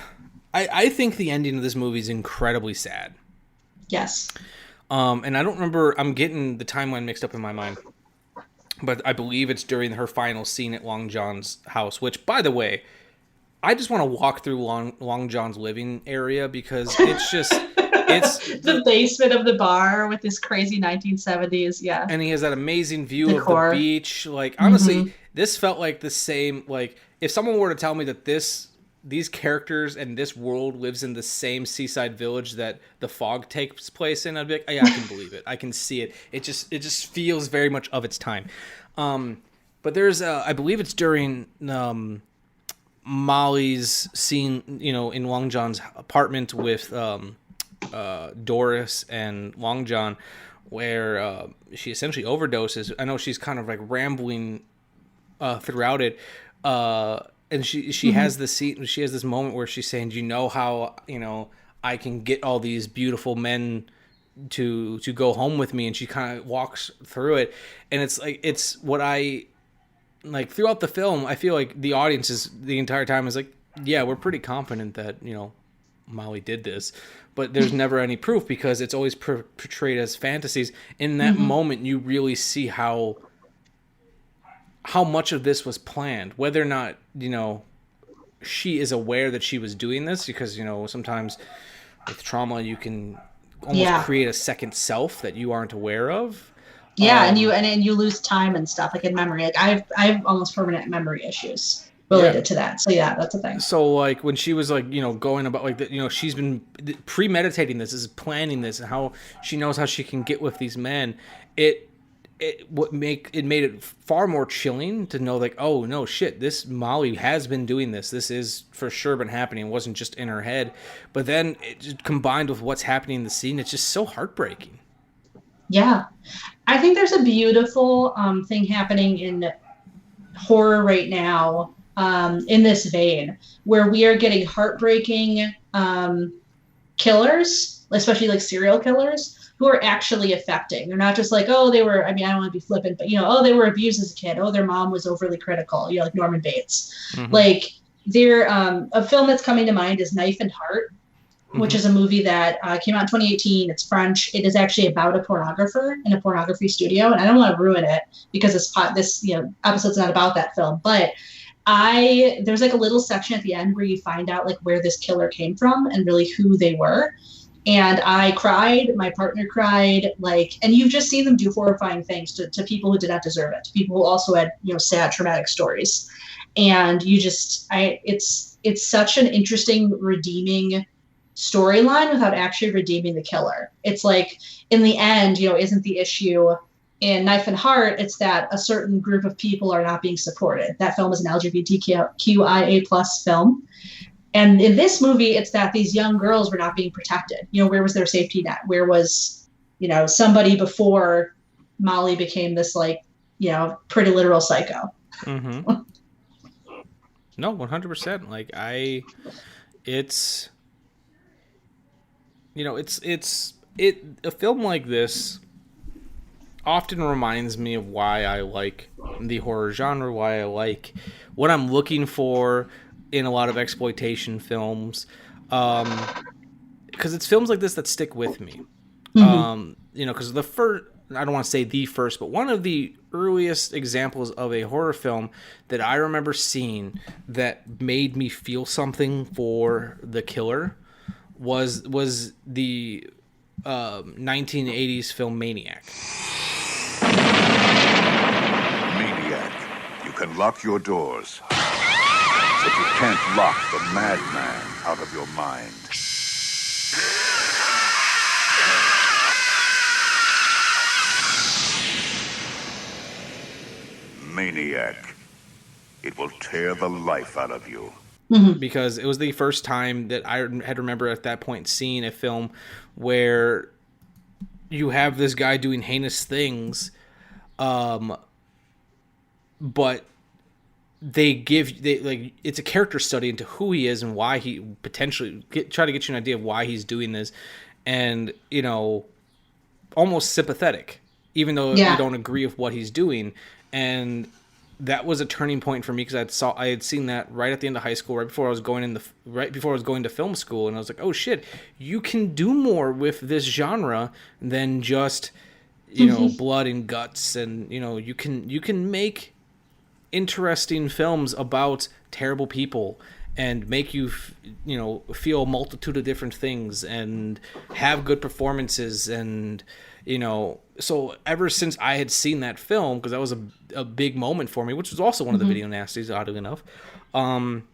I think the ending of this movie is incredibly sad. Yes. And I don't remember, I'm getting the timeline mixed up in my mind, but I believe it's during her final scene at Long John's house, which, by the way, I just want to walk through Long John's living area because it's just, it's the basement of the bar with this crazy 1970s, yeah. And he has that amazing view Decor. of the beach. Like, honestly, this felt like the same, like, if someone were to tell me that these characters and this world lives in the same seaside village that The Fog takes place in, I'd be like, oh, yeah, I can believe it. I can see it. It just feels very much of its time. But there's, I believe it's during Molly's scene, you know, in Long John's apartment with Doris and Long John, where she essentially overdoses. I know she's kind of like rambling throughout it. And she has this scene. She has this moment where she's saying, "Do you know how, you know, I can get all these beautiful men to go home with me?" And she kind of walks through it, and it's like it's what I like throughout the film. I feel like the audience is the entire time is like, "Yeah, we're pretty confident that, you know, Molly did this," but there's never any proof because it's always portrayed as fantasies. In that moment, you really see how much of this was planned, whether or not, you know, she is aware that she was doing this, because, you know, sometimes with trauma you can almost create a second self that you aren't aware of. Yeah, and you lose time and stuff, like in memory. Like I've almost permanent memory issues related to that. So yeah, that's a thing. So like when she was like, you know, going about like that, you know, she's been premeditating this, is planning this, and how she knows how she can get with these men. It made it far more chilling to know, like, oh no shit, this Molly has been doing this. This is for sure been happening. It wasn't just in her head. But then it just combined with what's happening in the scene, it's just so heartbreaking. Yeah, I think there's a beautiful thing happening in horror right now, in this vein, where we are getting heartbreaking killers, especially like serial killers, who are actually affecting. They're not just like, oh, they were, I mean, I don't want to be flippant, but, you know, oh, they were abused as a kid. Oh, their mom was overly critical, you know, like Norman Bates. Like, they're, a film that's coming to mind is Knife and Heart, which is a movie that came out in 2018. It's French. It is actually about a pornographer in a pornography studio. And I don't want to ruin it because this you know, episode's not about that film. But there's like a little section at the end where you find out like where this killer came from and really who they were. And I cried, my partner cried, like, and you've just seen them do horrifying things to people who did not deserve it, to people who also had, you know, sad, traumatic stories. And you just, it's such an interesting, redeeming storyline without actually redeeming the killer. It's like, in the end, you know, isn't the issue in Knife and Heart, it's that a certain group of people are not being supported. That film is an LGBTQIA+ film. And in this movie, it's that these young girls were not being protected. You know, where was their safety net? Where was, you know, somebody before Molly became this, like, you know, pretty literal psycho? No, 100%. Like, it's, you know, a film like this often reminds me of why I like the horror genre, why I like what I'm looking for in a lot of exploitation films, because it's films like this that stick with me. You know, because the first, I don't want to say the first, but one of the earliest examples of a horror film that I remember seeing that made me feel something for the killer was the 1980s film Maniac. Maniac, you can lock your doors, but you can't lock the madman out of your mind. maniac. It will tear the life out of you. Because it was the first time that I had remember at that point seeing a film where you have this guy doing heinous things, but it's a character study into who he is and why he potentially try to get you an idea of why he's doing this, and almost sympathetic, even though you don't agree with what he's doing. And that was a turning point for me, because I had seen that right at the end of high school, right before I was going to film school, and I was like, oh shit, you can do more with this genre than just blood and guts, and you can make interesting films about terrible people and make you feel a multitude of different things and have good performances, and so ever since I had seen that film, because that was a big moment for me, which was also one of the video nasties, oddly enough, I'm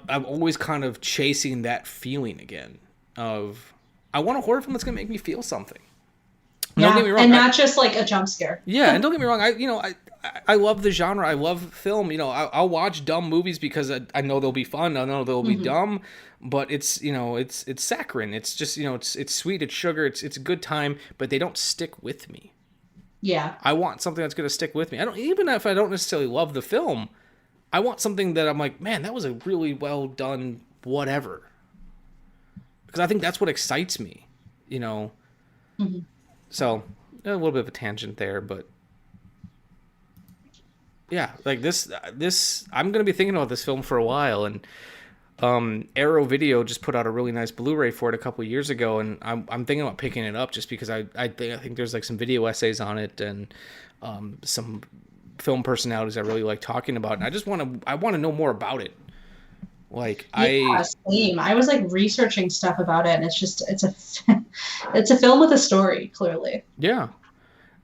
always kind of chasing that feeling again of, I want a horror film that's gonna make me feel something. Yeah, don't get me wrong, and not just like a jump scare. Yeah, and don't get me wrong, I love the genre. I love film. I'll watch dumb movies because I know they'll be fun. I know they'll be dumb, but it's saccharine. It's just it's sweet. It's sugar. It's a good time. But they don't stick with me. Yeah. I want something that's going to stick with me. Even if I don't necessarily love the film, I want something that I'm like, man, that was a really well done whatever. Because I think that's what excites me. So a little bit of a tangent there, but. Yeah, like this I'm going to be thinking about this film for a while, and Arrow Video just put out a really nice Blu-ray for it a couple years ago, and I'm thinking about picking it up just because I think there's like some video essays on it and some film personalities I really like talking about, and I want to know more about it. Like same. I was like researching stuff about it, and it's a film with a story, clearly. Yeah.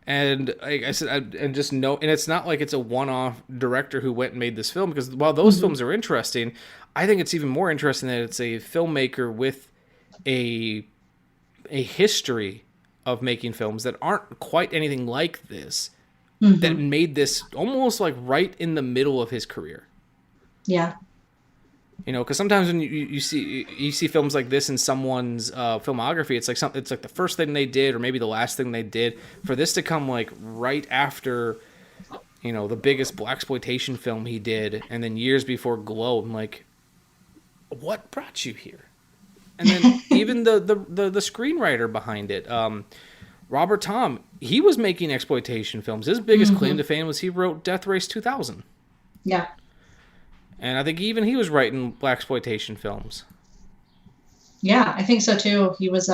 And like I said, and it's not like it's a one-off director who went and made this film, because while those films are interesting, I think it's even more interesting that it's a filmmaker with a history of making films that aren't quite anything like this, that made this almost like right in the middle of his career. Yeah. Because sometimes when you see films like this in someone's filmography, it's like the first thing they did, or maybe the last thing they did. For this to come like right after, the biggest blaxploitation film he did, and then years before Glow, I'm like, what brought you here? And then even the screenwriter behind it, Robert Tom, he was making exploitation films. His biggest claim to fame was he wrote Death Race 2000. Yeah. And I think even he was writing blaxploitation films. Yeah, I think so too. He was,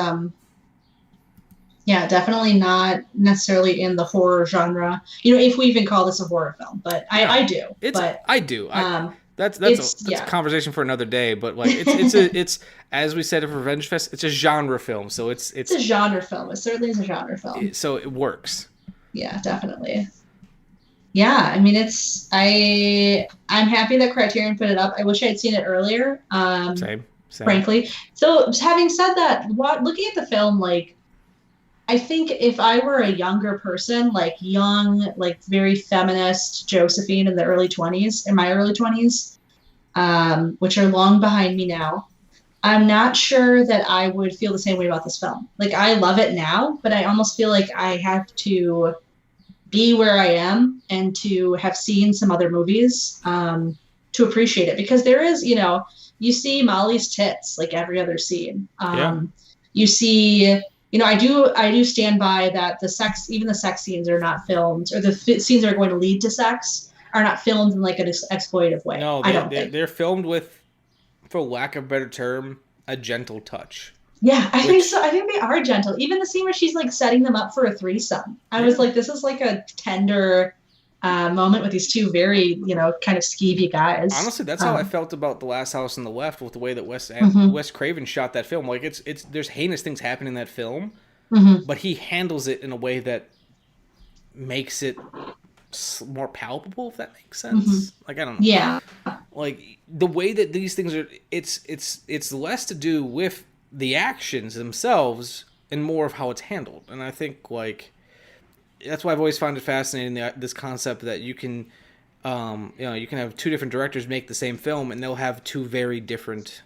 definitely not necessarily in the horror genre. If we even call this a horror film, but I do. I do. That's a conversation for another day. But like, it's as we said at Revenge Fest, it's a genre film. So it's a genre film. It certainly is a genre film. So it works. Yeah, definitely. Yeah, I mean, I'm happy that Criterion put it up. I wish I had seen it earlier. Same. Frankly. So having said that, looking at the film, like, I think if I were a younger person, like young, like very feminist Josephine in my early 20s, which are long behind me now, I'm not sure that I would feel the same way about this film. Like, I love it now, but I almost feel like I have to be where I am and to have seen some other movies to appreciate it, because there is, you see Molly's tits like every other scene. You see, I do stand by that even the sex scenes are not filmed, or the scenes that are going to lead to sex are not filmed in like an exploitative way. No, I don't think they're filmed with, for lack of a better term, a gentle touch. Yeah, I think so. I think they are gentle. Even the scene where she's like setting them up for a threesome. I was like, this is like a tender moment with these two very, kind of skeevy guys. Honestly, that's how I felt about The Last House on the Left, with the way that Wes Craven shot that film. Like, there's heinous things happening in that film, but he handles it in a way that makes it more palpable, if that makes sense. Like, I don't know. Yeah. Like, the way that these things are, it's less to do with the actions themselves and more of how it's handled. And I think, like, that's why I've always found it fascinating, this concept that you can, you can have two different directors make the same film and they'll have two very different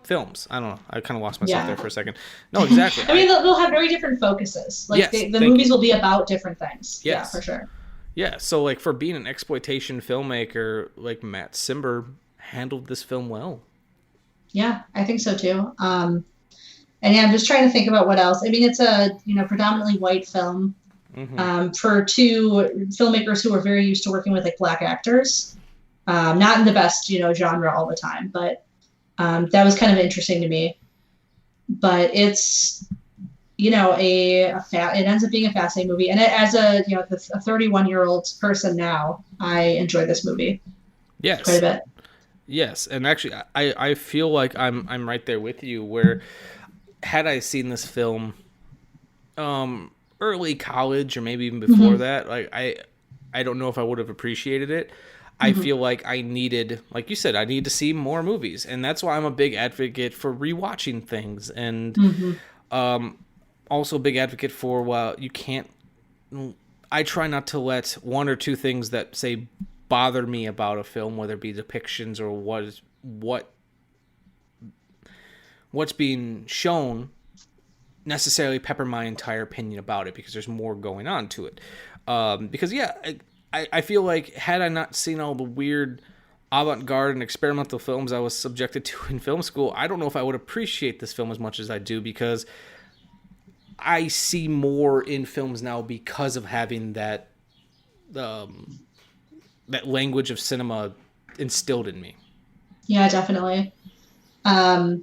films. I don't know. I kind of lost myself there for a second. No, exactly. I mean, they'll have very different focuses. Like yes, the movies will be about different things. Yes. Yeah, for sure. Yeah. So like for being an exploitation filmmaker, like Matt Cimber handled this film well. Yeah, I think so too. And yeah, I'm just trying to think about what else. I mean, it's a predominantly white film for two filmmakers who are very used to working with like black actors. Not in the best genre all the time, but that was kind of interesting to me. But it's it ends up being a fascinating movie, and as a 31-year-old person now, I enjoy this movie. Yes, quite a bit. Yes, and actually, I feel like I'm right there with you. Where had I seen this film, early college or maybe even before that, like I don't know if I would have appreciated it. I feel like I needed, like you said, I need to see more movies, and that's why I'm a big advocate for rewatching things, and also a big advocate for you can't. I try not to let one or two things that say bother me about a film, whether it be depictions or what's being shown, necessarily pepper my entire opinion about it, because there's more going on to it. Because I feel like had I not seen all the weird avant-garde and experimental films I was subjected to in film school, I don't know if I would appreciate this film as much as I do, because I see more in films now because of having that language of cinema instilled in me. Yeah, definitely. I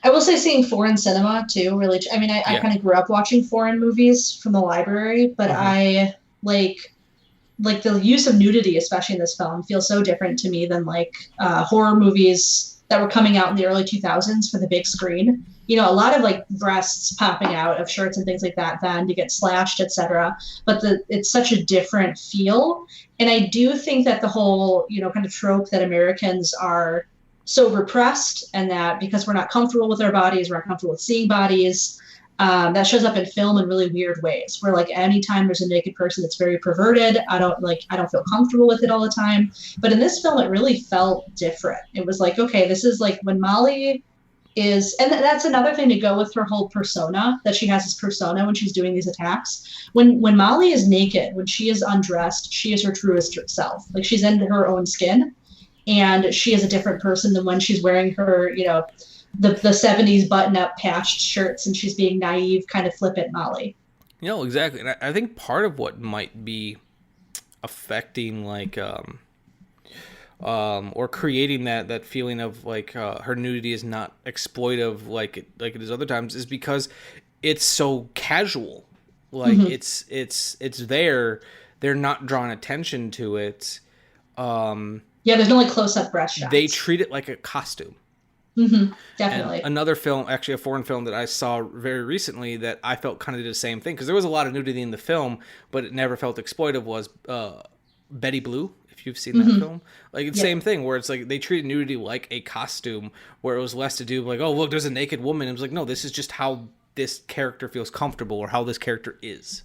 will say seeing foreign cinema too, really, I mean, I kind of grew up watching foreign movies from the library, but I like the use of nudity, especially in this film, feels so different to me than like horror movies that were coming out in the early 2000s for the big screen. A lot of like breasts popping out of shirts and things like that then to get slashed, etc. But it's such a different feel. And I do think that the whole, kind of trope that Americans are so repressed, and that because we're not comfortable with our bodies, we're not comfortable with seeing bodies, that shows up in film in really weird ways, where like anytime there's a naked person, it's very perverted. I don't feel comfortable with it all the time. But in this film, it really felt different. It was like, okay, this is like when Molly is, and that's another thing to go with her whole persona, that she has this persona when she's doing these attacks. When Molly is naked, when she is undressed, she is her truest self. Like she's in her own skin, and she is a different person than when she's wearing her, the 70s button-up patched shirts, and she's being naive, kind of flippant Molly. Exactly. And I think part of what might be affecting like or creating that feeling of like her nudity is not exploitive like it is other times, is because it's so casual. Like it's there. They're not drawing attention to it. Yeah, there's no like close-up breast shots. They treat it like a costume. Definitely. And another film, actually a foreign film that I saw very recently that I felt kind of did the same thing, because there was a lot of nudity in the film, but it never felt exploitive, was Betty Blue, if you've seen that film. Like it's the same thing, where it's like they treated nudity like a costume, where it was less to do like, oh, look, there's a naked woman. It was like, no, this is just how this character feels comfortable, or how this character is.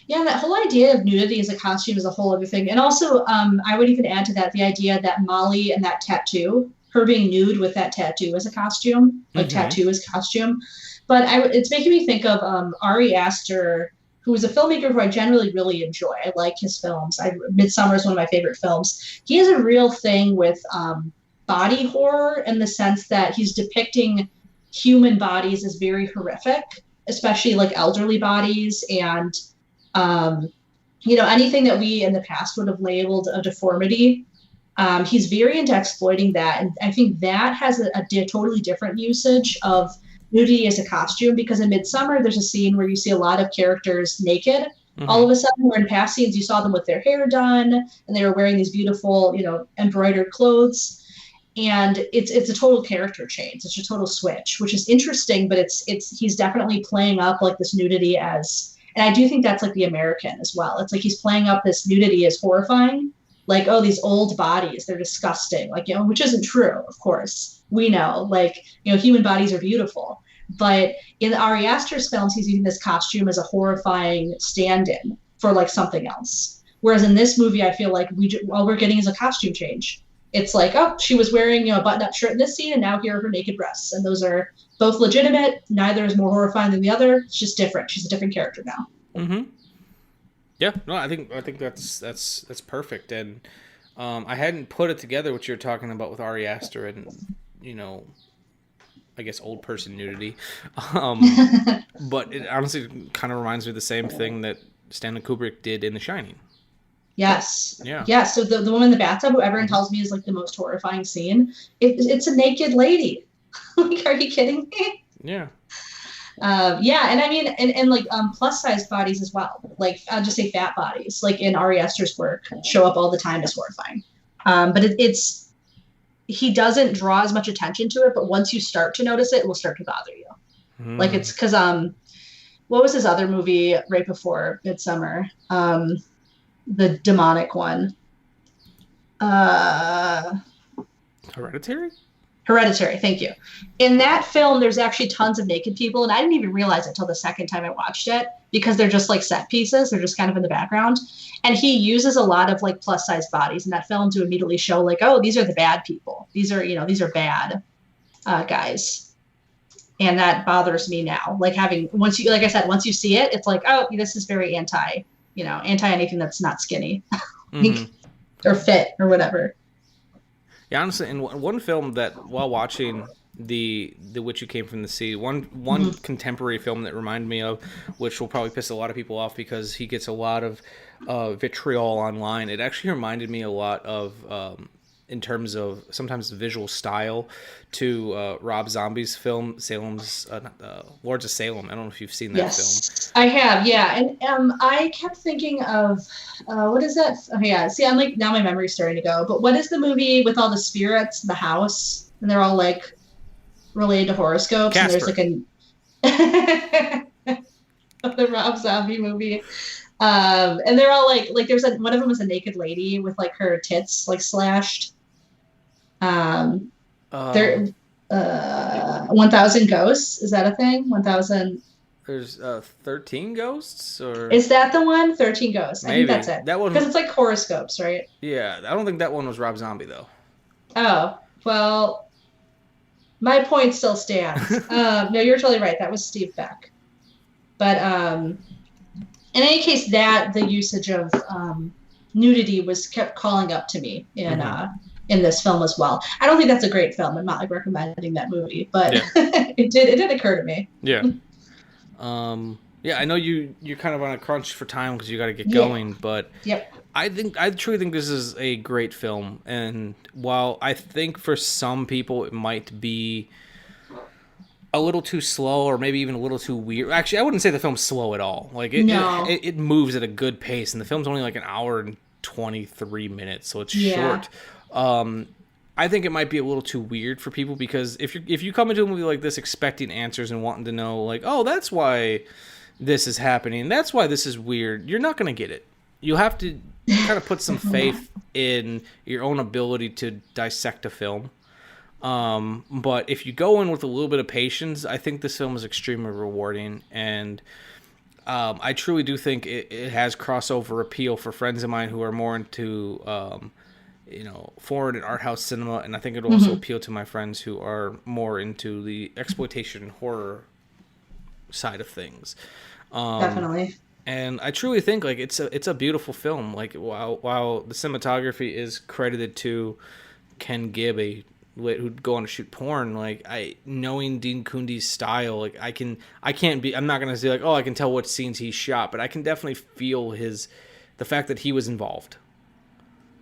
Yeah, that whole idea of nudity as a costume is a whole other thing. And also, I would even add to that the idea that Molly and that tattoo, her being nude with that tattoo as a costume, like tattoo as costume. But it's making me think of Ari Aster, who is a filmmaker who I generally really enjoy. I like his films. Midsommar is one of my favorite films. He has a real thing with body horror, in the sense that he's depicting human bodies as very horrific, especially like elderly bodies, and anything that we in the past would have labeled a deformity. He's very into exploiting that, and I think that has a totally different usage of nudity as a costume, because in Midsommar there's a scene where you see a lot of characters naked all of a sudden, where in past scenes you saw them with their hair done and they were wearing these beautiful embroidered clothes, and it's a total character change. It's a total switch, which is interesting, but he's definitely playing up like this nudity as, and I do think that's like the American as well. It's like he's playing up this nudity as horrifying. Like, oh, these old bodies, they're disgusting. Like, which isn't true, of course. We know, human bodies are beautiful. But in Ari Aster's films, he's using this costume as a horrifying stand-in for like something else. Whereas in this movie, I feel like all we're getting is a costume change. It's like, oh, she was wearing a button-up shirt in this scene, and now here are her naked breasts. And those are both legitimate. Neither is more horrifying than the other. It's just different. She's a different character now. Mm-hmm. Yeah, no, I think that's perfect. And I hadn't put it together what you're talking about with Ari Aster and, I guess old person nudity. But it honestly kind of reminds me of the same thing that Stanley Kubrick did in The Shining. Yes. Yeah. Yeah. So the woman in the bathtub, who everyone tells me is like the most horrifying scene, it's a naked lady. Like, are you kidding me? Yeah. Yeah, and I mean, and like plus size bodies as well. Like I'll just say fat bodies, like in Ari Aster's work, show up all the time as horrifying. But it's he doesn't draw as much attention to it, but once you start to notice it, it will start to bother you. Like it's because what was his other movie right before Midsummer? The demonic one. Hereditary? Hereditary, thank you. In that film, there's actually tons of naked people, and I didn't even realize it until the second time I watched it, because they're just like set pieces. They're just kind of in the background. And he uses a lot of like plus size bodies in that film to immediately show like, oh, these are the bad people. These are bad guys. And that bothers me now. Like once you see it, it's like, oh, this is very anti anything that's not skinny or fit or whatever. Yeah, honestly, in one film that while watching the Witch Who Came from the Sea, one contemporary film that reminded me of, which will probably piss a lot of people off because he gets a lot of vitriol online. It actually reminded me a lot of, in terms of sometimes the visual style, to Rob Zombie's film Lords of Salem. I don't know if you've seen that film. I have, yeah. And I kept thinking of what is that? Oh yeah. See, I'm like now my memory's starting to go. But what is the movie with all the spirits, the house, and they're all like related to horoscopes? Casper. And there's like the Rob Zombie movie. And they're all like there's one of them was a naked lady with like her tits like slashed. 1,000 Ghosts, is that a thing? 1,000. There's 13 Ghosts, or is that the one? 13 Ghosts. Maybe. I think that's it. That one, because it's like horoscopes, right? Yeah, I don't think that one was Rob Zombie though. Oh well, my point still stands. No, you're totally right. That was Steve Beck. But in any case, the usage of nudity kept calling up to me in this film as well. I don't think that's a great film. I'm not like recommending that movie, but it did occur to me. Yeah. Yeah, I know you're kind of on a crunch for time because you got to get going, but I truly think this is a great film. And while I think for some people it might be a little too slow or maybe even a little too weird. Actually, I wouldn't say the film's slow at all. Like it moves at a good pace, and the film's only like an hour and 23 minutes, so it's short. I think it might be a little too weird for people because if you come into a movie like this expecting answers and wanting to know like, oh, that's why this is happening, that's why this is weird, you're not going to get it. You have to kind of put some faith in your own ability to dissect a film. But if you go in with a little bit of patience, I think this film is extremely rewarding, and I truly do think it has crossover appeal for friends of mine who are more into foreign and art house cinema, and I think it'll also appeal to my friends who are more into the exploitation and horror side of things. Definitely. And I truly think like it's a beautiful film. Like while the cinematography is credited to Ken Gibb, who'd go on to shoot porn, like knowing Dean Kundi's style, like I'm not gonna say like, oh, I can tell what scenes he shot, but I can definitely feel the fact that he was involved.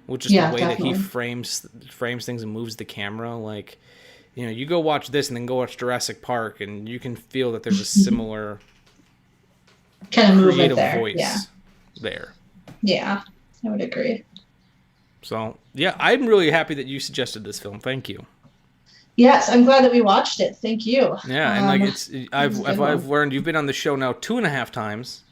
Which is the way that he frames things and moves the camera. Like, you go watch this and then go watch Jurassic Park, and you can feel that there's a similar kind of movement creative voice there. Yeah, I would agree. So, yeah, I'm really happy that you suggested this film. Thank you. Yes, I'm glad that we watched it. Thank you. Yeah, and I've learned you've been on the show now 2.5 times.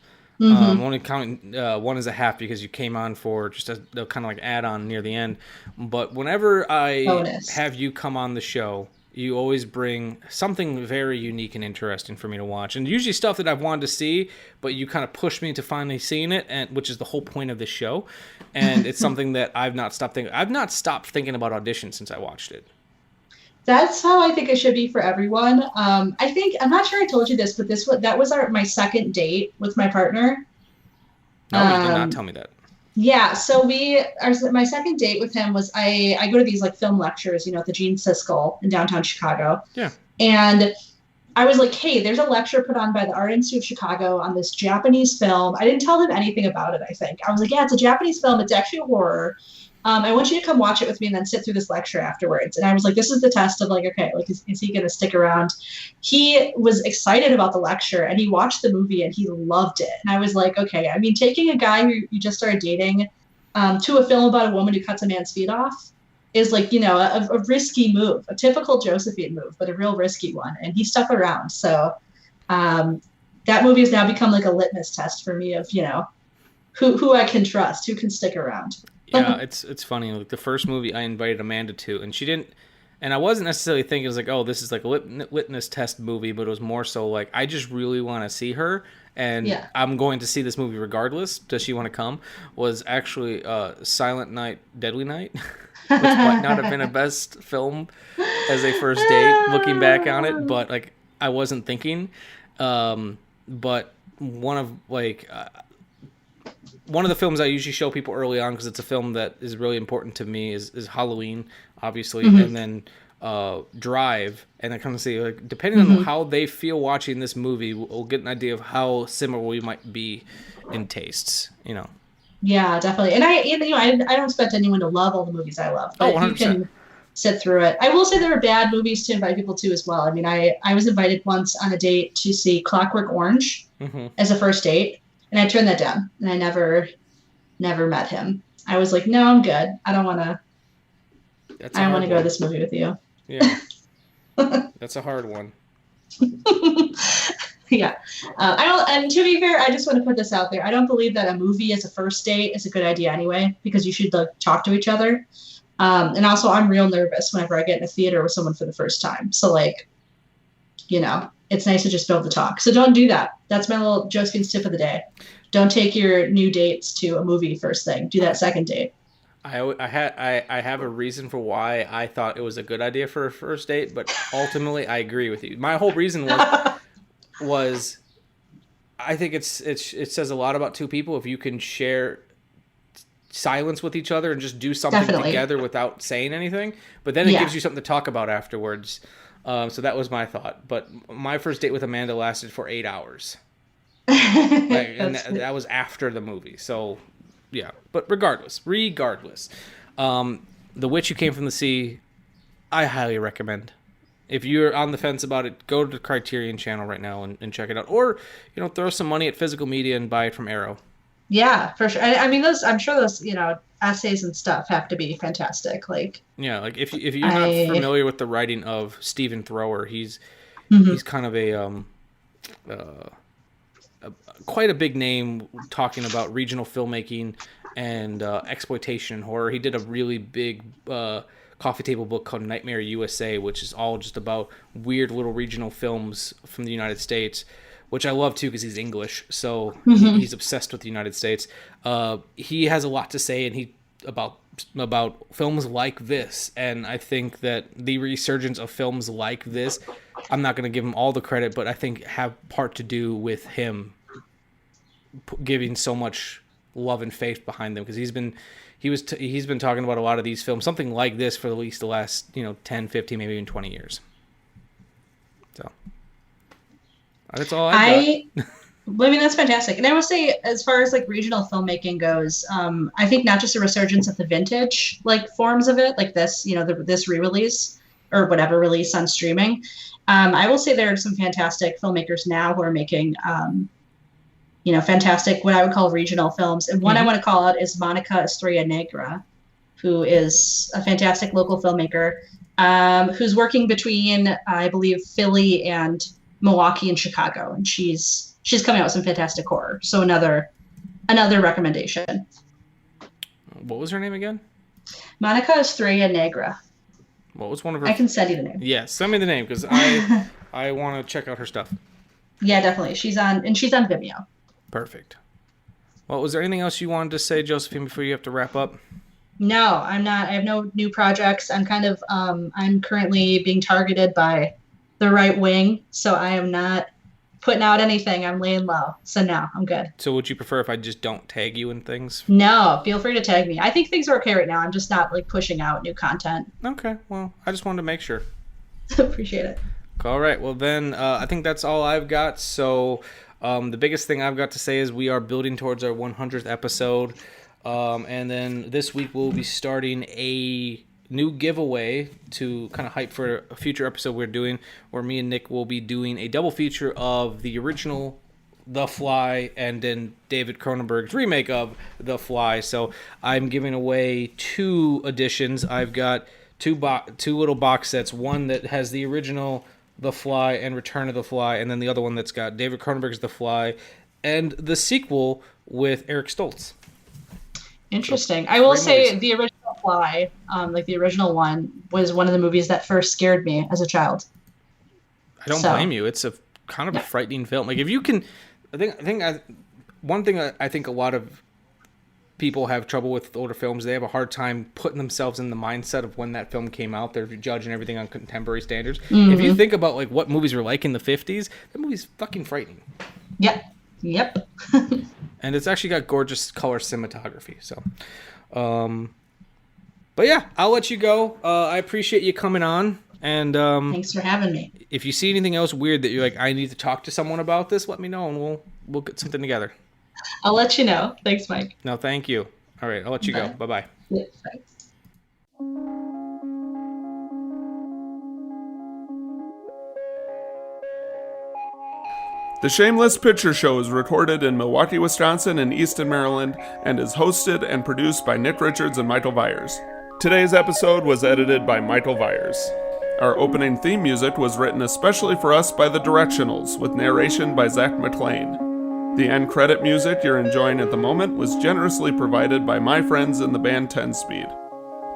Only counting one as a half because you came on for just a kind of like add-on near the end. But whenever I have you come on the show, You always bring something very unique and interesting for me to watch, and usually stuff that I've wanted to see, but you kind of push me into finally seeing it, and which is the whole point of this show. And it's something that I've not stopped thinking. I've not stopped thinking about audition since I watched it. That's how I think it should be for everyone. I think I'm not sure I told you this, but that was my second date with my partner. No, you did not tell me that. Yeah, so my second date with him was I go to these like film lectures, at the Gene Siskel in downtown Chicago. Yeah. And I was like, hey, there's a lecture put on by the Art Institute of Chicago on this Japanese film. I didn't tell him anything about it, I think. I was like, yeah, it's a Japanese film. It's actually a horror. I want you to come watch it with me and then sit through this lecture afterwards. And I was like, this is the test of like, okay, like, is he going to stick around? He was excited about the lecture and he watched the movie and he loved it. And I was like, okay, I mean, taking a guy who you just started dating to a film about a woman who cuts a man's feet off is like, a risky move, a typical Josephine move, but a real risky one. And he stuck around. So that movie has now become like a litmus test for me of, who I can trust, who can stick around. Yeah, it's funny. Like the first movie I invited Amanda to, and she didn't. And I wasn't necessarily thinking it was like, oh, this is like a litmus test movie, but it was more so like I just really want to see her, and I'm going to see this movie regardless. Does she want to come? Was actually Silent Night, Deadly Night, which might not have been a best film as a first date. Looking back on it, but like I wasn't thinking. But one of the films I usually show people early on because it's a film that is really important to me is Halloween, obviously, and then Drive, and I kind of say like depending on how they feel watching this movie, we'll get an idea of how similar we might be in tastes. Yeah, definitely. And I don't expect anyone to love all the movies I love, but you can sit through it. I will say there are bad movies to invite people to as well. I mean, I was invited once on a date to see Clockwork Orange as a first date. And I turned that down, and I never met him. I was like, no, I'm good. I don't want to go to this movie with you. Yeah. That's a hard one. Yeah. And to be fair, I just want to put this out there. I don't believe that a movie as a first date is a good idea anyway, because you should like talk to each other. And also I'm real nervous whenever I get in a theater with someone for the first time. So like, it's nice to just be able to talk. So don't do that. That's my little Josephine's tip of the day. Don't take your new dates to a movie first thing. Do that second date. I have a reason for why I thought it was a good idea for a first date, but ultimately I agree with you. My whole reason was I think it says a lot about two people if you can share silence with each other and just do something together without saying anything. But then it gives you something to talk about afterwards. So that was my thought. But my first date with Amanda lasted for 8 hours. And that was after the movie. So, yeah. But regardless. The Witch Who Came from the Sea, I highly recommend. If you're on the fence about it, go to the Criterion channel right now and check it out. Or, throw some money at physical media and buy it from Arrow. Yeah, for sure. I mean, I'm sure those, essays and stuff have to be fantastic. Yeah, like if you're not familiar with the writing of Stephen Thrower, he's kind of quite a big name talking about regional filmmaking and exploitation and horror. He did a really big coffee table book called Nightmare USA, which is all just about weird little regional films from the United States, which I love too because he's English, so he's obsessed with the United States. He has a lot to say about films like this, and I think that the resurgence of films like this, I'm not going to give him all the credit, but I think have part to do with him giving so much love and faith behind them, because he's been talking about a lot of these films, something like this, for at least the last 10, 15, maybe even 20 years. So that's all I got. I mean, that's fantastic. And I would say, as far as regional filmmaking goes, I think not just a resurgence of the vintage forms of it, like this, this re-release or whatever release on streaming. I will say there are some fantastic filmmakers now who are making, fantastic, what I would call regional films. And one I want to call out is Monica Estrella Negra, who is a fantastic local filmmaker, who's working between, I believe, Philly and Milwaukee and Chicago. And she's coming out with some fantastic horror. So another recommendation. What was her name again? Monica Estrella Negra. What was one of her? I can send you the name. Yeah, send me the name because I want to check out her stuff. Yeah, definitely. She's on Vimeo. Perfect. Well, was there anything else you wanted to say, Josephine, before you have to wrap up? No, I'm not. I have no new projects. I'm kind of I'm currently being targeted by the right wing, so I am not putting out anything. I'm laying low. So no, I'm good. So would you prefer if I just don't tag you in things? No, feel free to tag me. I think things are okay right now. I'm just not like pushing out new content. Okay, well, I just wanted to make sure. Appreciate it. All right, well then, I think that's all I've got. So the biggest thing I've got to say is we are building towards our 100th episode. And then this week we'll be starting a new giveaway to kind of hype for a future episode we're doing, where me and Nick will be doing a double feature of the original The Fly and then David Cronenberg's remake of The Fly. So I'm giving away 2 editions. I've got two little box sets, one that has the original The Fly and Return of the Fly, and then the other one that's got David Cronenberg's The Fly and the sequel with Eric Stoltz. Interesting. I will say the original Fly, like the original one, was one of the movies that first scared me as a child. I don't blame you. It's a kind of a frightening film. Like if you can, one thing I think a lot of people have trouble with older films. They have a hard time putting themselves in the mindset of when that film came out. They're judging everything on contemporary standards. Mm-hmm. If you think about like what movies were like in the 50s, that movie's fucking frightening. Yep. And it's actually got gorgeous color cinematography. So, but yeah, I'll let you go. I appreciate you coming on. And thanks for having me. If you see anything else weird that you're like, I need to talk to someone about this, let me know and we'll get something together. I'll let you know. Thanks, Mike. No, thank you. All right, I'll let you go. Bye-bye. Yeah, bye. The Shameless Picture Show is recorded in Milwaukee, Wisconsin and Easton, Maryland, and is hosted and produced by Nick Richards and Michael Viers. Today's episode was edited by Michael Viers. Our opening theme music was written especially for us by The Directionals, with narration by Zach McLean. The end credit music you're enjoying at the moment was generously provided by my friends in the band 10 Speed.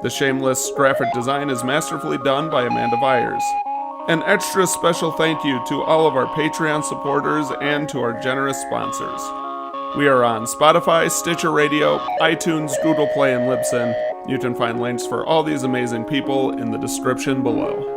The Shameless graphic design is masterfully done by Amanda Viers. An extra special thank you to all of our Patreon supporters and to our generous sponsors. We are on Spotify, Stitcher Radio, iTunes, Google Play, and Libsyn. You can find links for all these amazing people in the description below.